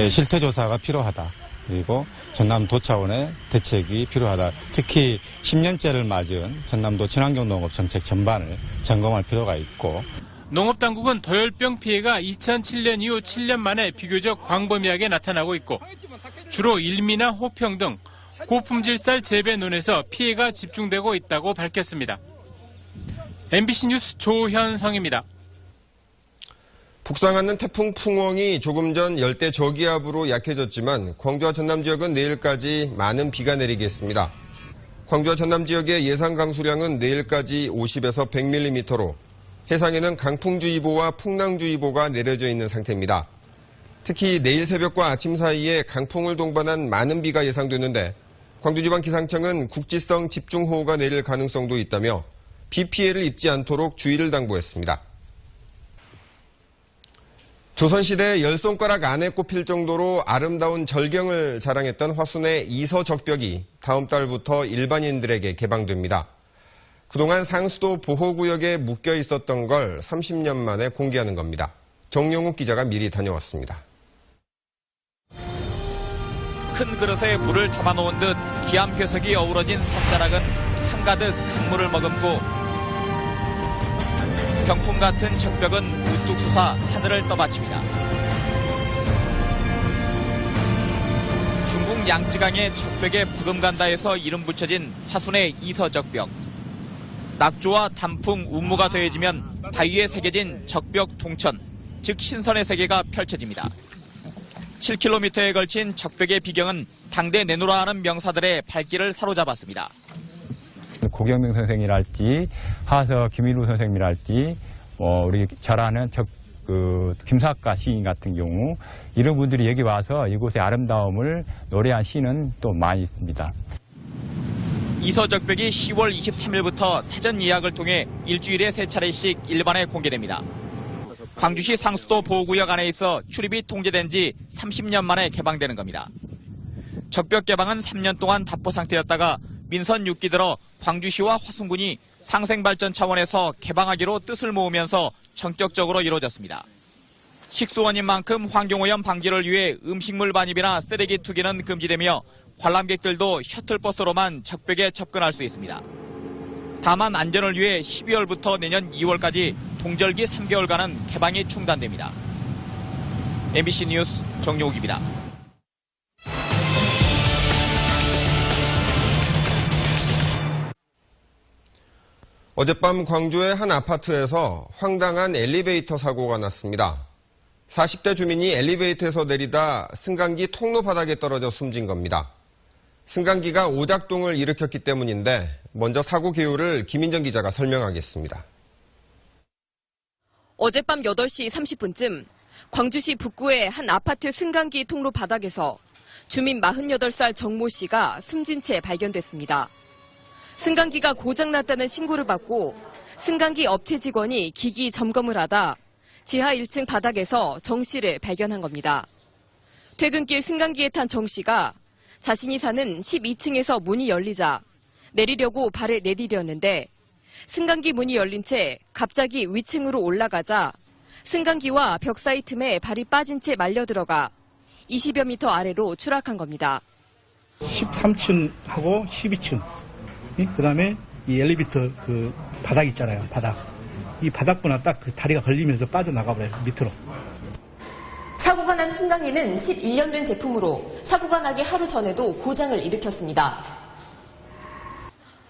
실태조사가 필요하다. 그리고 전남도 차원의 대책이 필요하다. 특히 10년째를 맞은 전남도 친환경 농업 정책 전반을 점검할 필요가 있고. 농업당국은 도열병 피해가 2007년 이후 7년 만에 비교적 광범위하게 나타나고 있고 주로 일미나 호평 등 고품질 쌀 재배논에서 피해가 집중되고 있다고 밝혔습니다. MBC 뉴스 조현성입니다. 북상하는 태풍 풍엉이 조금 전 열대 저기압으로 약해졌지만 광주와 전남 지역은 내일까지 많은 비가 내리겠습니다. 광주와 전남 지역의 예상 강수량은 내일까지 50에서 100mm로 해상에는 강풍주의보와 풍랑주의보가 내려져 있는 상태입니다. 특히 내일 새벽과 아침 사이에 강풍을 동반한 많은 비가 예상되는데 광주지방기상청은 국지성 집중호우가 내릴 가능성도 있다며 비 피해를 입지 않도록 주의를 당부했습니다. 조선시대 10손가락 안에 꼽힐 정도로 아름다운 절경을 자랑했던 화순의 이서적벽이 다음 달부터 일반인들에게 개방됩니다. 그동안 상수도 보호구역에 묶여 있었던 걸 30년 만에 공개하는 겁니다. 정용욱 기자가 미리 다녀왔습니다. 큰 그릇에 물을 담아놓은 듯 기암괴석이 어우러진 산자락은 한가득 강물을 머금고 병풍 같은 적벽은 우뚝 솟아 하늘을 떠받칩니다. 양쯔강의 적벽에 부금간다에서 이름 붙여진 화순의 이서적벽. 낙조와 단풍, 운무가 더해지면 바위에 새겨진 적벽 동천, 즉 신선의 세계가 펼쳐집니다. 7km에 걸친 적벽의 비경은 당대 내노라 하는 명사들의 발길을 사로잡았습니다. 고경명 선생이랄지 하서 김일우 선생님이랄지 우리 잘 아는 김사과 시인 같은 경우 이런 분들이 여기 와서 이곳의 아름다움을 노래한 시는 또 많이 있습니다. 이서적벽이 10월 23일부터 사전 예약을 통해 일주일에 3차례씩 일반에 공개됩니다. 광주시 상수도 보호구역 안에 있어 출입이 통제된 지 30년 만에 개방되는 겁니다. 적벽 개방은 3년 동안 답보 상태였다가 민선 6기 들어 광주시와 화순군이 상생발전 차원에서 개방하기로 뜻을 모으면서 전격적으로 이루어졌습니다. 식수원인 만큼 환경오염 방지를 위해 음식물 반입이나 쓰레기 투기는 금지되며 관람객들도 셔틀버스로만 적벽에 접근할 수 있습니다. 다만 안전을 위해 12월부터 내년 2월까지 동절기 3개월간은 개방이 중단됩니다. MBC 뉴스 정용욱입니다. 어젯밤 광주의 한 아파트에서 황당한 엘리베이터 사고가 났습니다. 40대 주민이 엘리베이터에서 내리다 승강기 통로 바닥에 떨어져 숨진 겁니다. 승강기가 오작동을 일으켰기 때문인데 먼저 사고 개요를 김인정 기자가 설명하겠습니다. 어젯밤 8시 30분쯤 광주시 북구의 한 아파트 승강기 통로 바닥에서 주민 48살 정모 씨가 숨진 채 발견됐습니다. 승강기가 고장났다는 신고를 받고 승강기 업체 직원이 기기 점검을 하다 지하 1층 바닥에서 정 씨를 발견한 겁니다. 퇴근길 승강기에 탄 정 씨가 자신이 사는 12층에서 문이 열리자 내리려고 발을 내디뎠는데 승강기 문이 열린 채 갑자기 위층으로 올라가자 승강기와 벽 사이 틈에 발이 빠진 채 말려 들어가 20여 미터 아래로 추락한 겁니다. 13층하고 12층. 그다음에 이 엘리베이터 그 바닥 있잖아요. 바닥. 이 바닥부나 딱 그 다리가 걸리면서 빠져나가 버려요. 밑으로. 사고가 난 승강기는 11년 된 제품으로 사고가 나기 하루 전에도 고장을 일으켰습니다.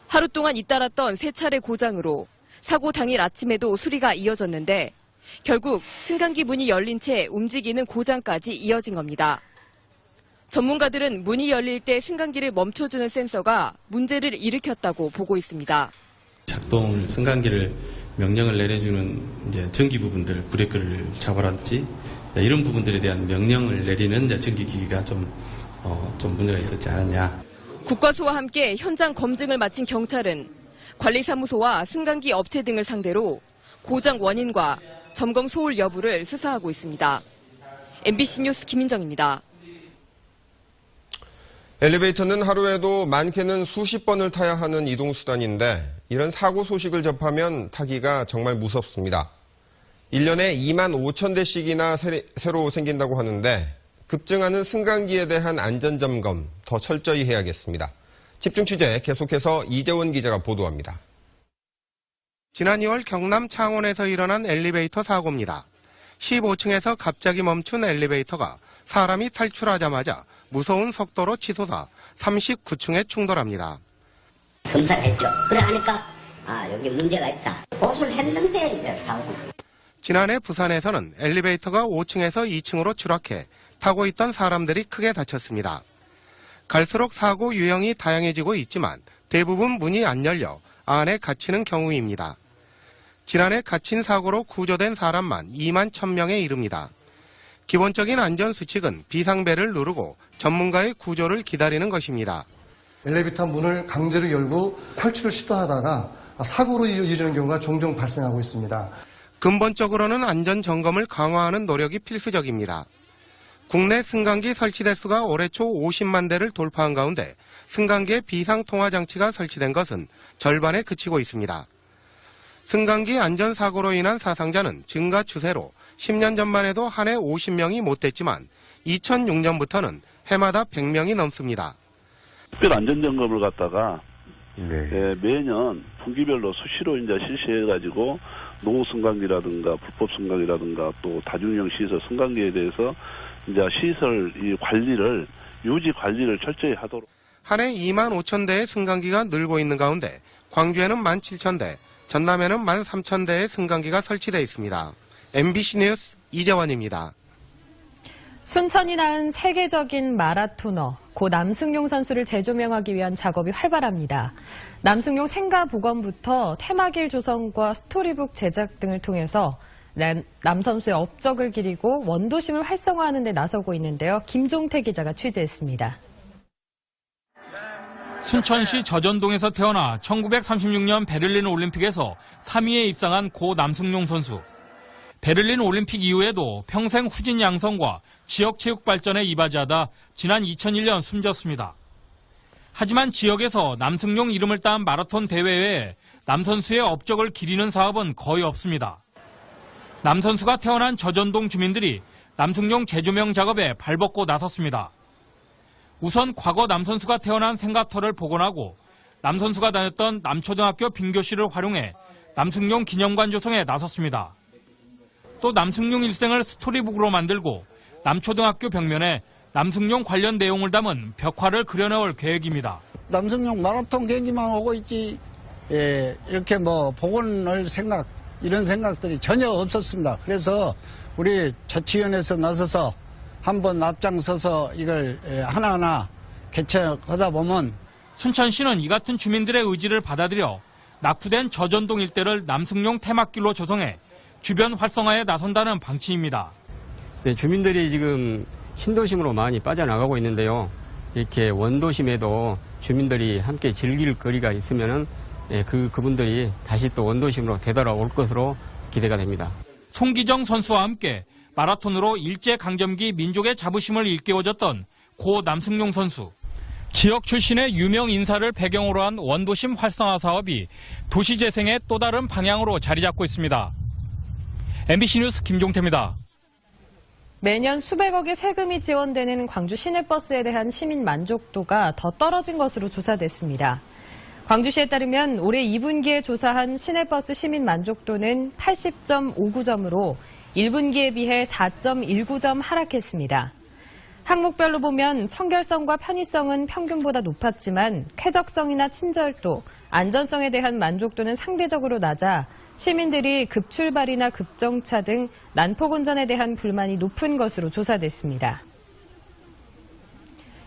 하루 동안 잇따랐던 3차례 고장으로 사고 당일 아침에도 수리가 이어졌는데 결국 승강기 문이 열린 채 움직이는 고장까지 이어진 겁니다. 전문가들은 문이 열릴 때 승강기를 멈춰주는 센서가 문제를 일으켰다고 보고 있습니다. 작동을 승강기를 명령을 내려주는 이제 전기 부분들, 브레이크를 잡아라든지 이런 부분들에 대한 명령을 내리는 전기기기가 좀 문제가 있었지 않았냐. 국과수와 함께 현장 검증을 마친 경찰은 관리사무소와 승강기 업체 등을 상대로 고장 원인과 점검 소홀 여부를 수사하고 있습니다. MBC 뉴스 김인정입니다. 엘리베이터는 하루에도 많게는 수십 번을 타야 하는 이동수단인데 이런 사고 소식을 접하면 타기가 정말 무섭습니다. 1년에 2만 5천 대씩이나 새로 생긴다고 하는데 급증하는 승강기에 대한 안전점검 더 철저히 해야겠습니다. 집중 취재 계속해서 이재원 기자가 보도합니다. 지난 2월 경남 창원에서 일어난 엘리베이터 사고입니다. 15층에서 갑자기 멈춘 엘리베이터가 사람이 탈출하자마자 무서운 속도로 치솟아 39층에 충돌합니다. 검사를 했죠. 그래 하니까 여기 문제가 있다. 보수를 했는데 이제 사고. 지난해 부산에서는 엘리베이터가 5층에서 2층으로 추락해 타고 있던 사람들이 크게 다쳤습니다. 갈수록 사고 유형이 다양해지고 있지만 대부분 문이 안 열려 안에 갇히는 경우입니다. 지난해 갇힌 사고로 구조된 사람만 2만 1,000명에 이릅니다. 기본적인 안전수칙은 비상벨을 누르고 전문가의 구조를 기다리는 것입니다. 엘리베이터 문을 강제로 열고 탈출을 시도하다가 사고로 이어지는 경우가 종종 발생하고 있습니다. 근본적으로는 안전점검을 강화하는 노력이 필수적입니다. 국내 승강기 설치 대수가 올해 초 50만 대를 돌파한 가운데 승강기에 비상통화장치가 설치된 것은 절반에 그치고 있습니다. 승강기 안전사고로 인한 사상자는 증가 추세로 10년 전만 해도 한 해 50명이 못 됐지만 2006년부터는 해마다 100명이 넘습니다. 특별 안전점검을 갖다가 매년 분기별로 수시로 이제 실시해가지고 노후 승강기라든가 불법 승강기라든가 또 다중이용 시설 승강기에 대해서 이제 시설 이 관리를 유지 관리를 철저히 하도록. 한 해 2만 5천 대의 승강기가 늘고 있는 가운데 광주에는 1만 7천 대, 전남에는 1만 3천 대의 승강기가 설치되어 있습니다. MBC 뉴스 이재원입니다. 순천이 낳은 세계적인 마라토너 고 남승용 선수를 재조명하기 위한 작업이 활발합니다. 남승용 생가 복원부터 테마길 조성과 스토리북 제작 등을 통해서 남 선수의 업적을 기리고 원도심을 활성화하는 데 나서고 있는데요. 김종태 기자가 취재했습니다. 순천시 저전동에서 태어나 1936년 베를린 올림픽에서 3위에 입상한 고 남승용 선수. 베를린 올림픽 이후에도 평생 후진 양성과 지역 체육 발전에 이바지하다 지난 2001년 숨졌습니다. 하지만 지역에서 남승용 이름을 딴 마라톤 대회 외에 남 선수의 업적을 기리는 사업은 거의 없습니다. 남 선수가 태어난 저전동 주민들이 남승용 재조명 작업에 발벗고 나섰습니다. 우선 과거 남 선수가 태어난 생가터를 복원하고 남 선수가 다녔던 남초등학교 빙교실을 활용해 남승용 기념관 조성에 나섰습니다. 또 남승용 일생을 스토리북으로 만들고 남초등학교 벽면에 남승용 관련 내용을 담은 벽화를 그려넣을 계획입니다. 남승용 마라톤 경기만 오고 있지 이렇게 복원을 이런 생각들이 전혀 없었습니다. 그래서 우리 자치위원회에서 나서서 한번 앞장서서 이걸 하나하나 개척하다 보면 순천시는 이 같은 주민들의 의지를 받아들여 낙후된 저전동 일대를 남승용 테마길로 조성해 주변 활성화에 나선다는 방침입니다. 네, 주민들이 지금 신도심으로 많이 빠져나가고 있는데요. 이렇게 원도심에도 주민들이 함께 즐길 거리가 있으면은 그분들이 다시 또 원도심으로 되돌아올 것으로 기대가 됩니다. 송기정 선수와 함께 마라톤으로 일제강점기 민족의 자부심을 일깨워줬던 고 남승용 선수. 지역 출신의 유명 인사를 배경으로 한 원도심 활성화 사업이 도시재생의 또 다른 방향으로 자리 잡고 있습니다. MBC 뉴스 김종태입니다. 매년 수백억의 세금이 지원되는 광주 시내버스에 대한 시민 만족도가 더 떨어진 것으로 조사됐습니다. 광주시에 따르면 올해 2분기에 조사한 시내버스 시민 만족도는 80.59점으로 1분기에 비해 4.19점 하락했습니다. 항목별로 보면 청결성과 편의성은 평균보다 높았지만 쾌적성이나 친절도, 안전성에 대한 만족도는 상대적으로 낮아 시민들이 급출발이나 급정차 등 난폭운전에 대한 불만이 높은 것으로 조사됐습니다.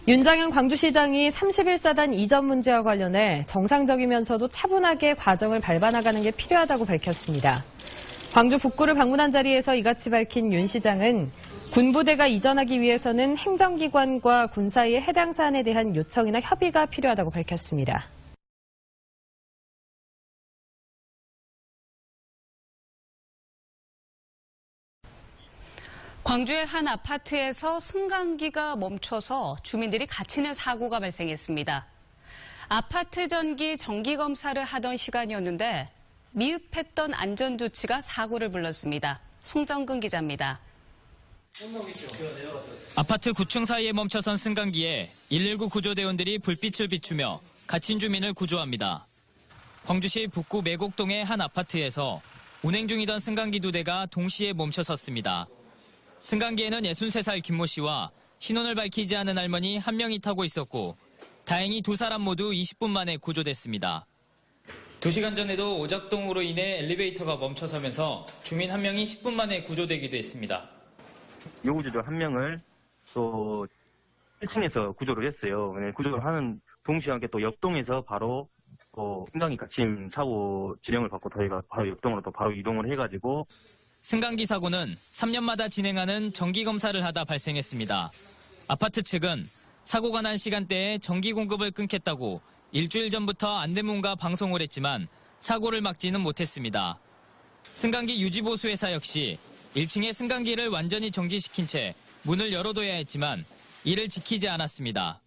윤장현 광주시장이 31사단 이전 문제와 관련해 정상적이면서도 차분하게 과정을 밟아나가는 게 필요하다고 밝혔습니다. 광주 북구를 방문한 자리에서 이같이 밝힌 윤 시장은 군부대가 이전하기 위해서는 행정기관과 군 사이의 해당 사안에 대한 요청이나 협의가 필요하다고 밝혔습니다. 광주의 한 아파트에서 승강기가 멈춰서 주민들이 갇히는 사고가 발생했습니다. 아파트 전기 정기검사를 하던 시간이었는데 미흡했던 안전조치가 사고를 불렀습니다. 송정근 기자입니다. 아파트 9층 사이에 멈춰선 승강기에 119 구조대원들이 불빛을 비추며 갇힌 주민을 구조합니다. 광주시 북구 매곡동의 한 아파트에서 운행 중이던 승강기 2대가 동시에 멈춰섰습니다. 승강기에는 63살 김모 씨와 신원을 밝히지 않은 할머니 1명이 타고 있었고 다행히 2사람 모두 20분 만에 구조됐습니다. 2시간 전에도 오작동으로 인해 엘리베이터가 멈춰서면서 주민 1명이 10분 만에 구조되기도 했습니다. 요구조도 1명을 또 1층에서 구조를 했어요. 구조를 하는 동시에 함께 또 옆동에서 바로 승강기 갇힘 사고 진행을 받고 저희가 바로 옆동으로 또 바로 이동을 해가지고 승강기 사고는 3년마다 진행하는 정기검사를 하다 발생했습니다. 아파트 측은 사고가 난 시간대에 전기 공급을 끊겠다고 일주일 전부터 안내문과 방송을 했지만 사고를 막지는 못했습니다. 승강기 유지보수회사 역시 1층의 승강기를 완전히 정지시킨 채 문을 열어둬야 했지만 이를 지키지 않았습니다.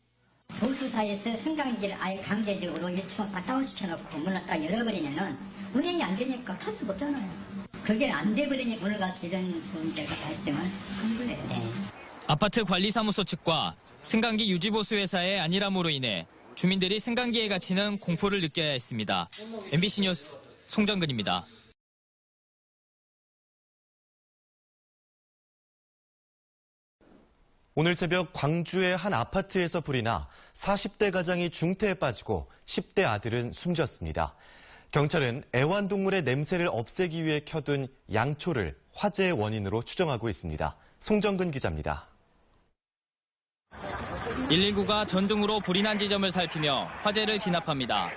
보수사에서 승강기를 아예 강제적으로 1층을 닫다운시켜놓고 문을 딱 열어버리면은 운행이 안 되니까 탈 수가 없잖아요. 그게 안 돼버리니 오늘 같은 이런 문제가 발생을 한 거예요. 네. 아파트 관리사무소 측과 승강기 유지보수회사의 안일함으로 인해 주민들이 승강기에 갇히는 공포를 느껴야 했습니다. MBC 뉴스 송정근입니다. 오늘 새벽 광주의 한 아파트에서 불이 나 40대 가장이 중태에 빠지고 10대 아들은 숨졌습니다. 경찰은 애완동물의 냄새를 없애기 위해 켜둔 양초를 화재의 원인으로 추정하고 있습니다. 송정근 기자입니다. 119가 전등으로 불이 난 지점을 살피며 화재를 진압합니다.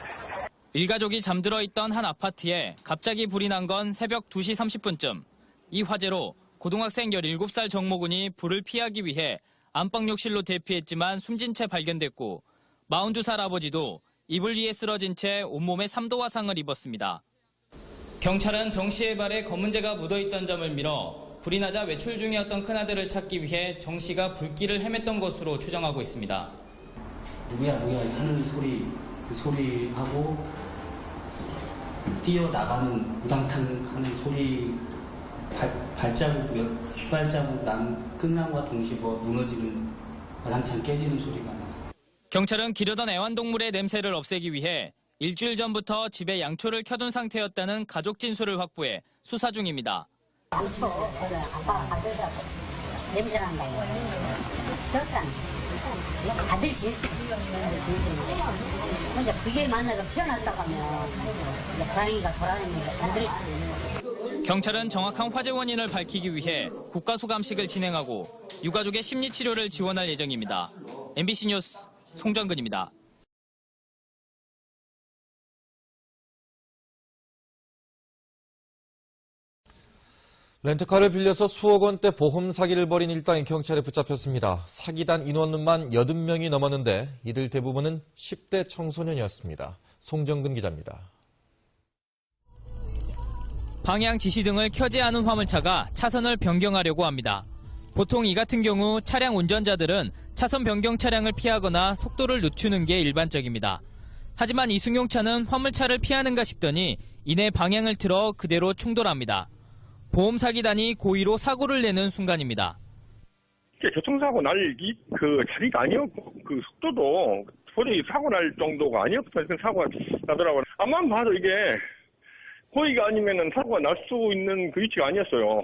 일가족이 잠들어 있던 한 아파트에 갑자기 불이 난 건 새벽 2시 30분쯤. 이 화재로 고등학생 17살 정모군이 불을 피하기 위해 안방욕실로 대피했지만 숨진 채 발견됐고 42살 아버지도 이불 위에 쓰러진 채 온몸에 3도 화상을 입었습니다. 경찰은 정 씨의 발에 검은재가 묻어있던 점을 밀어 불이 나자 외출 중이었던 큰아들을 찾기 위해 정 씨가 불길을 헤맸던 것으로 추정하고 있습니다. 누구야 하는 소리, 그 소리하고 뛰어나가는 우당탕 하는 소리, 발자국, 휘발자국 끝남과 동시에 무너지는 와장창 깨지는 소리가 났어요. 경찰은 기르던 애완동물의 냄새를 없애기 위해 일주일 전부터 집에 양초를 켜둔 상태였다는 가족 진술을 확보해 수사 중입니다. 양초, 아빠가 가져다가 냄새 난다고. 그러니까 아들 진술. 근데 그게 만나서 피어났다고 하면 고양이가 돌아다니면서 건드릴 수도 있는. 경찰은 정확한 화재 원인을 밝히기 위해 국가소감식을 진행하고 유가족의 심리치료를 지원할 예정입니다. MBC 뉴스 송정근입니다. 렌트카를 빌려서 수억 원대 보험 사기를 벌인 일당이 경찰에 붙잡혔습니다. 사기단 인원만 80명이 넘었는데 이들 대부분은 10대 청소년이었습니다. 송정근 기자입니다. 방향 지시 등을 켜지 않은 화물차가 차선을 변경하려고 합니다. 보통 이 같은 경우 차량 운전자들은 차선 변경 차량을 피하거나 속도를 늦추는 게 일반적입니다. 하지만 이승용차는 화물차를 피하는가 싶더니 이내 방향을 틀어 그대로 충돌합니다. 보험 사기단이 고의로 사고를 내는 순간입니다. 교통사고 날 그 자리가 아니었고 그 속도도 소리 사고 날 정도가 아니었던 사고가 나더라고요. 앞만 봐도 이게 고의가 아니면은 사고가 날 수 있는 그 위치가 아니었어요.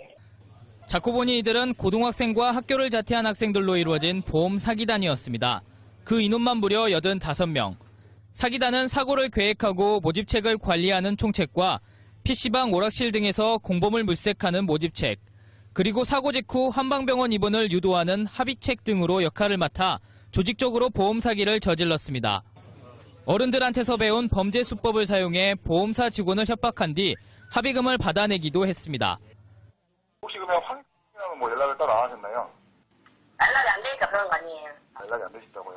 자고 보니 이들은 고등학생과 학교를 자퇴한 학생들로 이루어진 보험 사기단이었습니다. 그 인원만 무려 85명. 사기단은 사고를 계획하고 모집책을 관리하는 총책과 PC방, 오락실 등에서 공범을 물색하는 모집책, 그리고 사고 직후 한방병원 입원을 유도하는 합의책 등으로 역할을 맡아 조직적으로 보험 사기를 저질렀습니다. 어른들한테서 배운 범죄 수법을 사용해 보험사 직원을 협박한 뒤 합의금을 받아내기도 했습니다. 혹시 그러면 황씨랑 뭐 연락을 따로 안 하셨나요? 연락이 안 되니까 그런 거 아니에요. 연락이 안 되시다고요?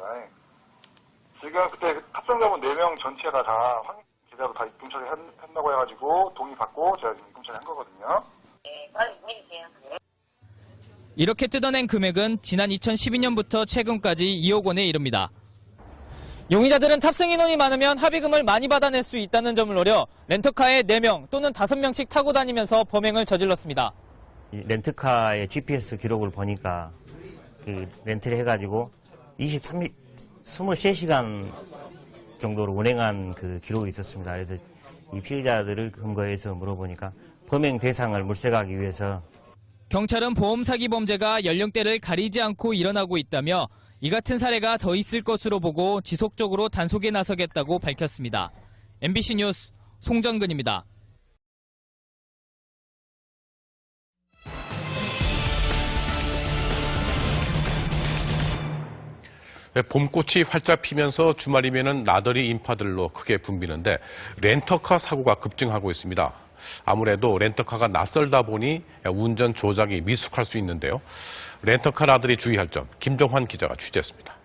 지금 그때 탑승자분 4명 전체가 다 황 계좌로 다 입금 처리한다고 해가지고 동의받고 제가 지금 입금 처리한 거거든요. 네, 빨리 믿으세요. 네. 이렇게 뜯어낸 금액은 지난 2012년부터 최근까지 2억 원에 이릅니다. 용의자들은 탑승 인원이 많으면 합의금을 많이 받아낼 수 있다는 점을 노려 렌터카에 4명 또는 5명씩 타고 다니면서 범행을 저질렀습니다. 렌트카의 GPS 기록을 보니까 그 렌트를 해가지고 23시간 정도로 운행한 그 기록이 있었습니다. 그래서 이 피해자들을 근거해서 물어보니까 범행 대상을 물색하기 위해서 경찰은 보험 사기 범죄가 연령대를 가리지 않고 일어나고 있다며 이 같은 사례가 더 있을 것으로 보고 지속적으로 단속에 나서겠다고 밝혔습니다. MBC 뉴스 송정근입니다. 봄꽃이 활짝 피면서 주말이면은 나들이 인파들로 크게 붐비는데 렌터카 사고가 급증하고 있습니다. 아무래도 렌터카가 낯설다 보니 운전 조작이 미숙할 수 있는데요. 렌터카 나들이 주의할 점 김정환 기자가 취재했습니다.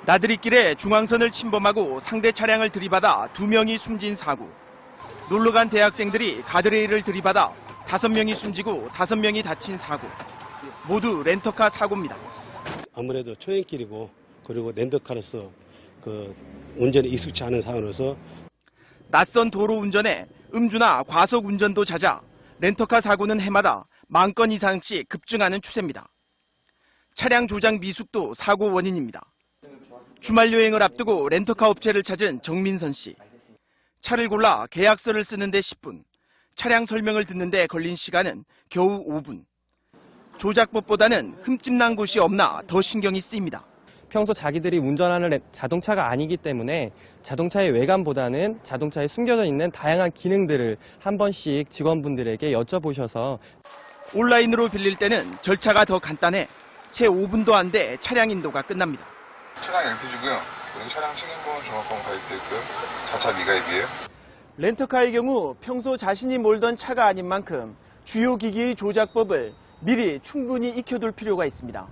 나들이길에 중앙선을 침범하고 상대 차량을 들이받아 2명이 숨진 사고. 놀러간 대학생들이 가드레일을 들이받아 5명이 숨지고 5명이 다친 사고. 모두 렌터카 사고입니다. 아무래도 초행길이고 그리고 렌터카로서 그 운전에 익숙치 않은 상황으로서 낯선 도로 운전에 음주나 과속 운전도 잦아 렌터카 사고는 해마다 10,000건 이상씩 급증하는 추세입니다. 차량 조작 미숙도 사고 원인입니다. 주말 여행을 앞두고 렌터카 업체를 찾은 정민선 씨. 차를 골라 계약서를 쓰는데 10분, 차량 설명을 듣는데 걸린 시간은 겨우 5분. 조작법보다는 흠집난 곳이 없나 더 신경이 쓰입니다. 평소 자기들이 운전하는 자동차가 아니기 때문에 자동차의 외관보다는 자동차에 숨겨져 있는 다양한 기능들을 한 번씩 직원분들에게 여쭤보셔서 온라인으로 빌릴 때는 절차가 더 간단해 채 5분도 안 돼 차량 인도가 끝납니다. 차량 LPG고요. 차량 책임보험 종합보험 가입되어 있고요. 자차 미가입이에요. 렌터카의 경우 평소 자신이 몰던 차가 아닌 만큼 주요 기기의 조작법을 미리 충분히 익혀둘 필요가 있습니다.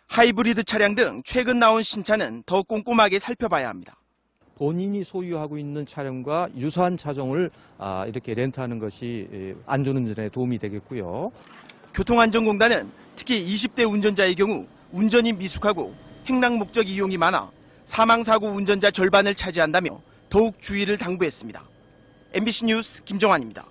하이브리드 차량 등 최근 나온 신차는 더 꼼꼼하게 살펴봐야 합니다. 본인이 소유하고 있는 차량과 유사한 차종을 이렇게 렌트하는 것이 안전운전에 도움이 되겠고요. 교통안전공단은 특히 20대 운전자의 경우 운전이 미숙하고 행락 목적 이용이 많아 사망사고 운전자 절반을 차지한다며 더욱 주의를 당부했습니다. MBC 뉴스 김정환입니다.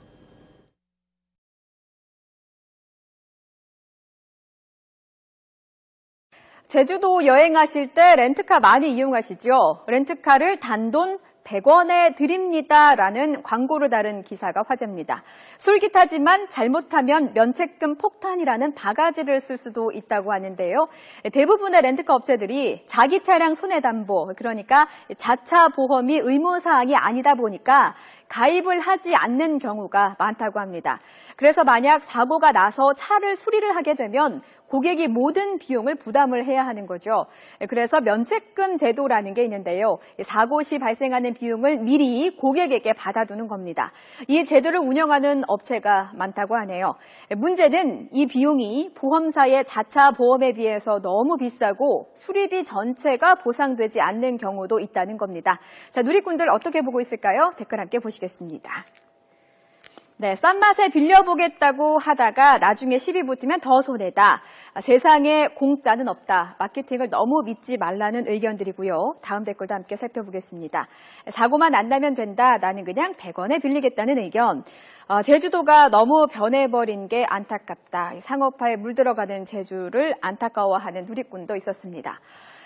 제주도 여행하실 때 렌트카 많이 이용하시죠? 렌트카를 단돈 100원에 드립니다라는 광고를 다룬 기사가 화제입니다. 솔깃하지만 잘못하면 면책금 폭탄이라는 바가지를 쓸 수도 있다고 하는데요. 대부분의 렌트카 업체들이 자기 차량 손해담보, 그러니까 자차 보험이 의무사항이 아니다 보니까 가입을 하지 않는 경우가 많다고 합니다. 그래서 만약 사고가 나서 차를 수리를 하게 되면 고객이 모든 비용을 부담을 해야 하는 거죠. 그래서 면책금 제도라는 게 있는데요. 사고 시 발생하는 비용을 미리 고객에게 받아두는 겁니다. 이 제도를 운영하는 업체가 많다고 하네요. 문제는 이 비용이 보험사의 자차 보험에 비해서 너무 비싸고 수리비 전체가 보상되지 않는 경우도 있다는 겁니다. 자, 누리꾼들 어떻게 보고 있을까요? 댓글 함께 보시겠습니다. 네, 싼 맛에 빌려보겠다고 하다가 나중에 시비 붙으면 더 손해다. 세상에 공짜는 없다. 마케팅을 너무 믿지 말라는 의견들이고요. 다음 댓글도 함께 살펴보겠습니다. 사고만 안 나면 된다. 나는 그냥 100원에 빌리겠다는 의견. 제주도가 너무 변해버린 게 안타깝다. 상업화에 물들어가는 제주를 안타까워하는 누리꾼도 있었습니다.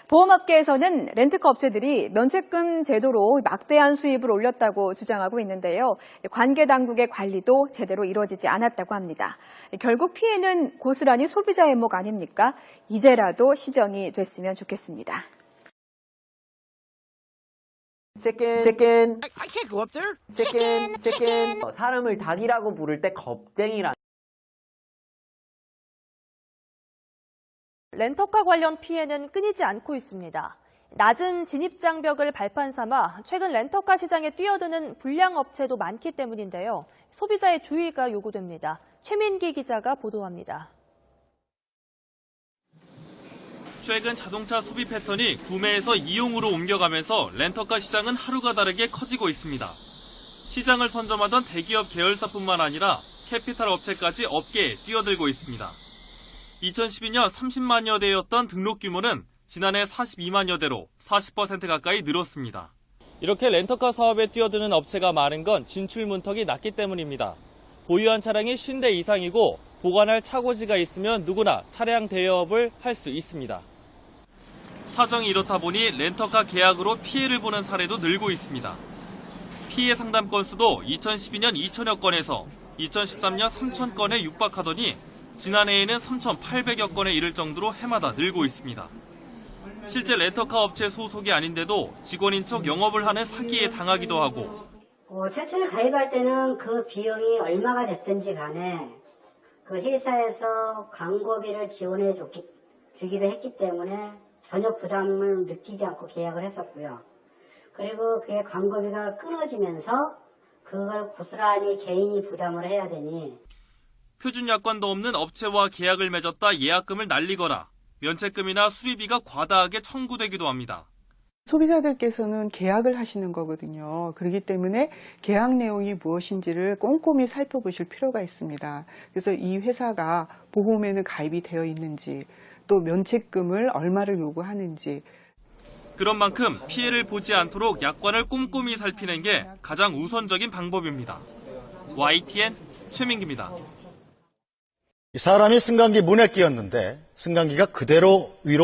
보험업계에서는 렌트카 업체들이 면책금 제도로 막대한 수입을 올렸다고 주장하고 있는데요. 관계 당국의 관리도 제대로 이루어지지 않았다고 합니다. 결국 피해는 고스란히 소비자의 목 아닙니까? 이제라도 시정이 됐으면 좋겠습니다. 치킨. I can't go up there. 치킨. 사람을 닭이라고 부를 때 겁쟁이라. 렌터카 관련 피해는 끊이지 않고 있습니다. 낮은 진입장벽을 발판 삼아 최근 렌터카 시장에 뛰어드는 불량 업체도 많기 때문인데요. 소비자의 주의가 요구됩니다. 최민기 기자가 보도합니다. 최근 자동차 소비 패턴이 구매에서 이용으로 옮겨가면서 렌터카 시장은 하루가 다르게 커지고 있습니다. 시장을 선점하던 대기업 계열사뿐만 아니라 캐피탈 업체까지 업계에 뛰어들고 있습니다. 2012년 30만여 대였던 등록 규모는 지난해 42만여 대로 40% 가까이 늘었습니다. 이렇게 렌터카 사업에 뛰어드는 업체가 많은 건 진출 문턱이 낮기 때문입니다. 보유한 차량이 50대 이상이고 보관할 차고지가 있으면 누구나 차량 대여업을 할 수 있습니다. 사정이 이렇다 보니 렌터카 계약으로 피해를 보는 사례도 늘고 있습니다. 피해 상담 건수도 2012년 2천여 건에서 2013년 3천 건에 육박하더니 지난해에는 3,800여 건에 이를 정도로 해마다 늘고 있습니다. 실제 렌터카 업체 소속이 아닌데도 직원인 척 영업을 하는 사기에 당하기도 하고 최초에 가입할 때는 그 비용이 얼마가 됐든지 간에 그 회사에서 광고비를 지원해 주기로 했기 때문에 전혀 부담을 느끼지 않고 계약을 했었고요. 그리고 그게 광고비가 끊어지면서 그걸 고스란히 개인이 부담을 해야 되니 표준 약관도 없는 업체와 계약을 맺었다 예약금을 날리거나 면책금이나 수리비가 과다하게 청구되기도 합니다. 소비자들께서는 계약을 하시는 거거든요. 그렇기 때문에 계약 내용이 무엇인지를 꼼꼼히 살펴보실 필요가 있습니다. 그래서 이 회사가 보험에는 가입이 되어 있는지, 또 면책금을 얼마를 요구하는지. 그런 만큼 피해를 보지 않도록 약관을 꼼꼼히 살피는 게 가장 우선적인 방법입니다. YTN 최민기입니다. 사람이 승강기 문에 끼었는데 승강기가 그대로 위로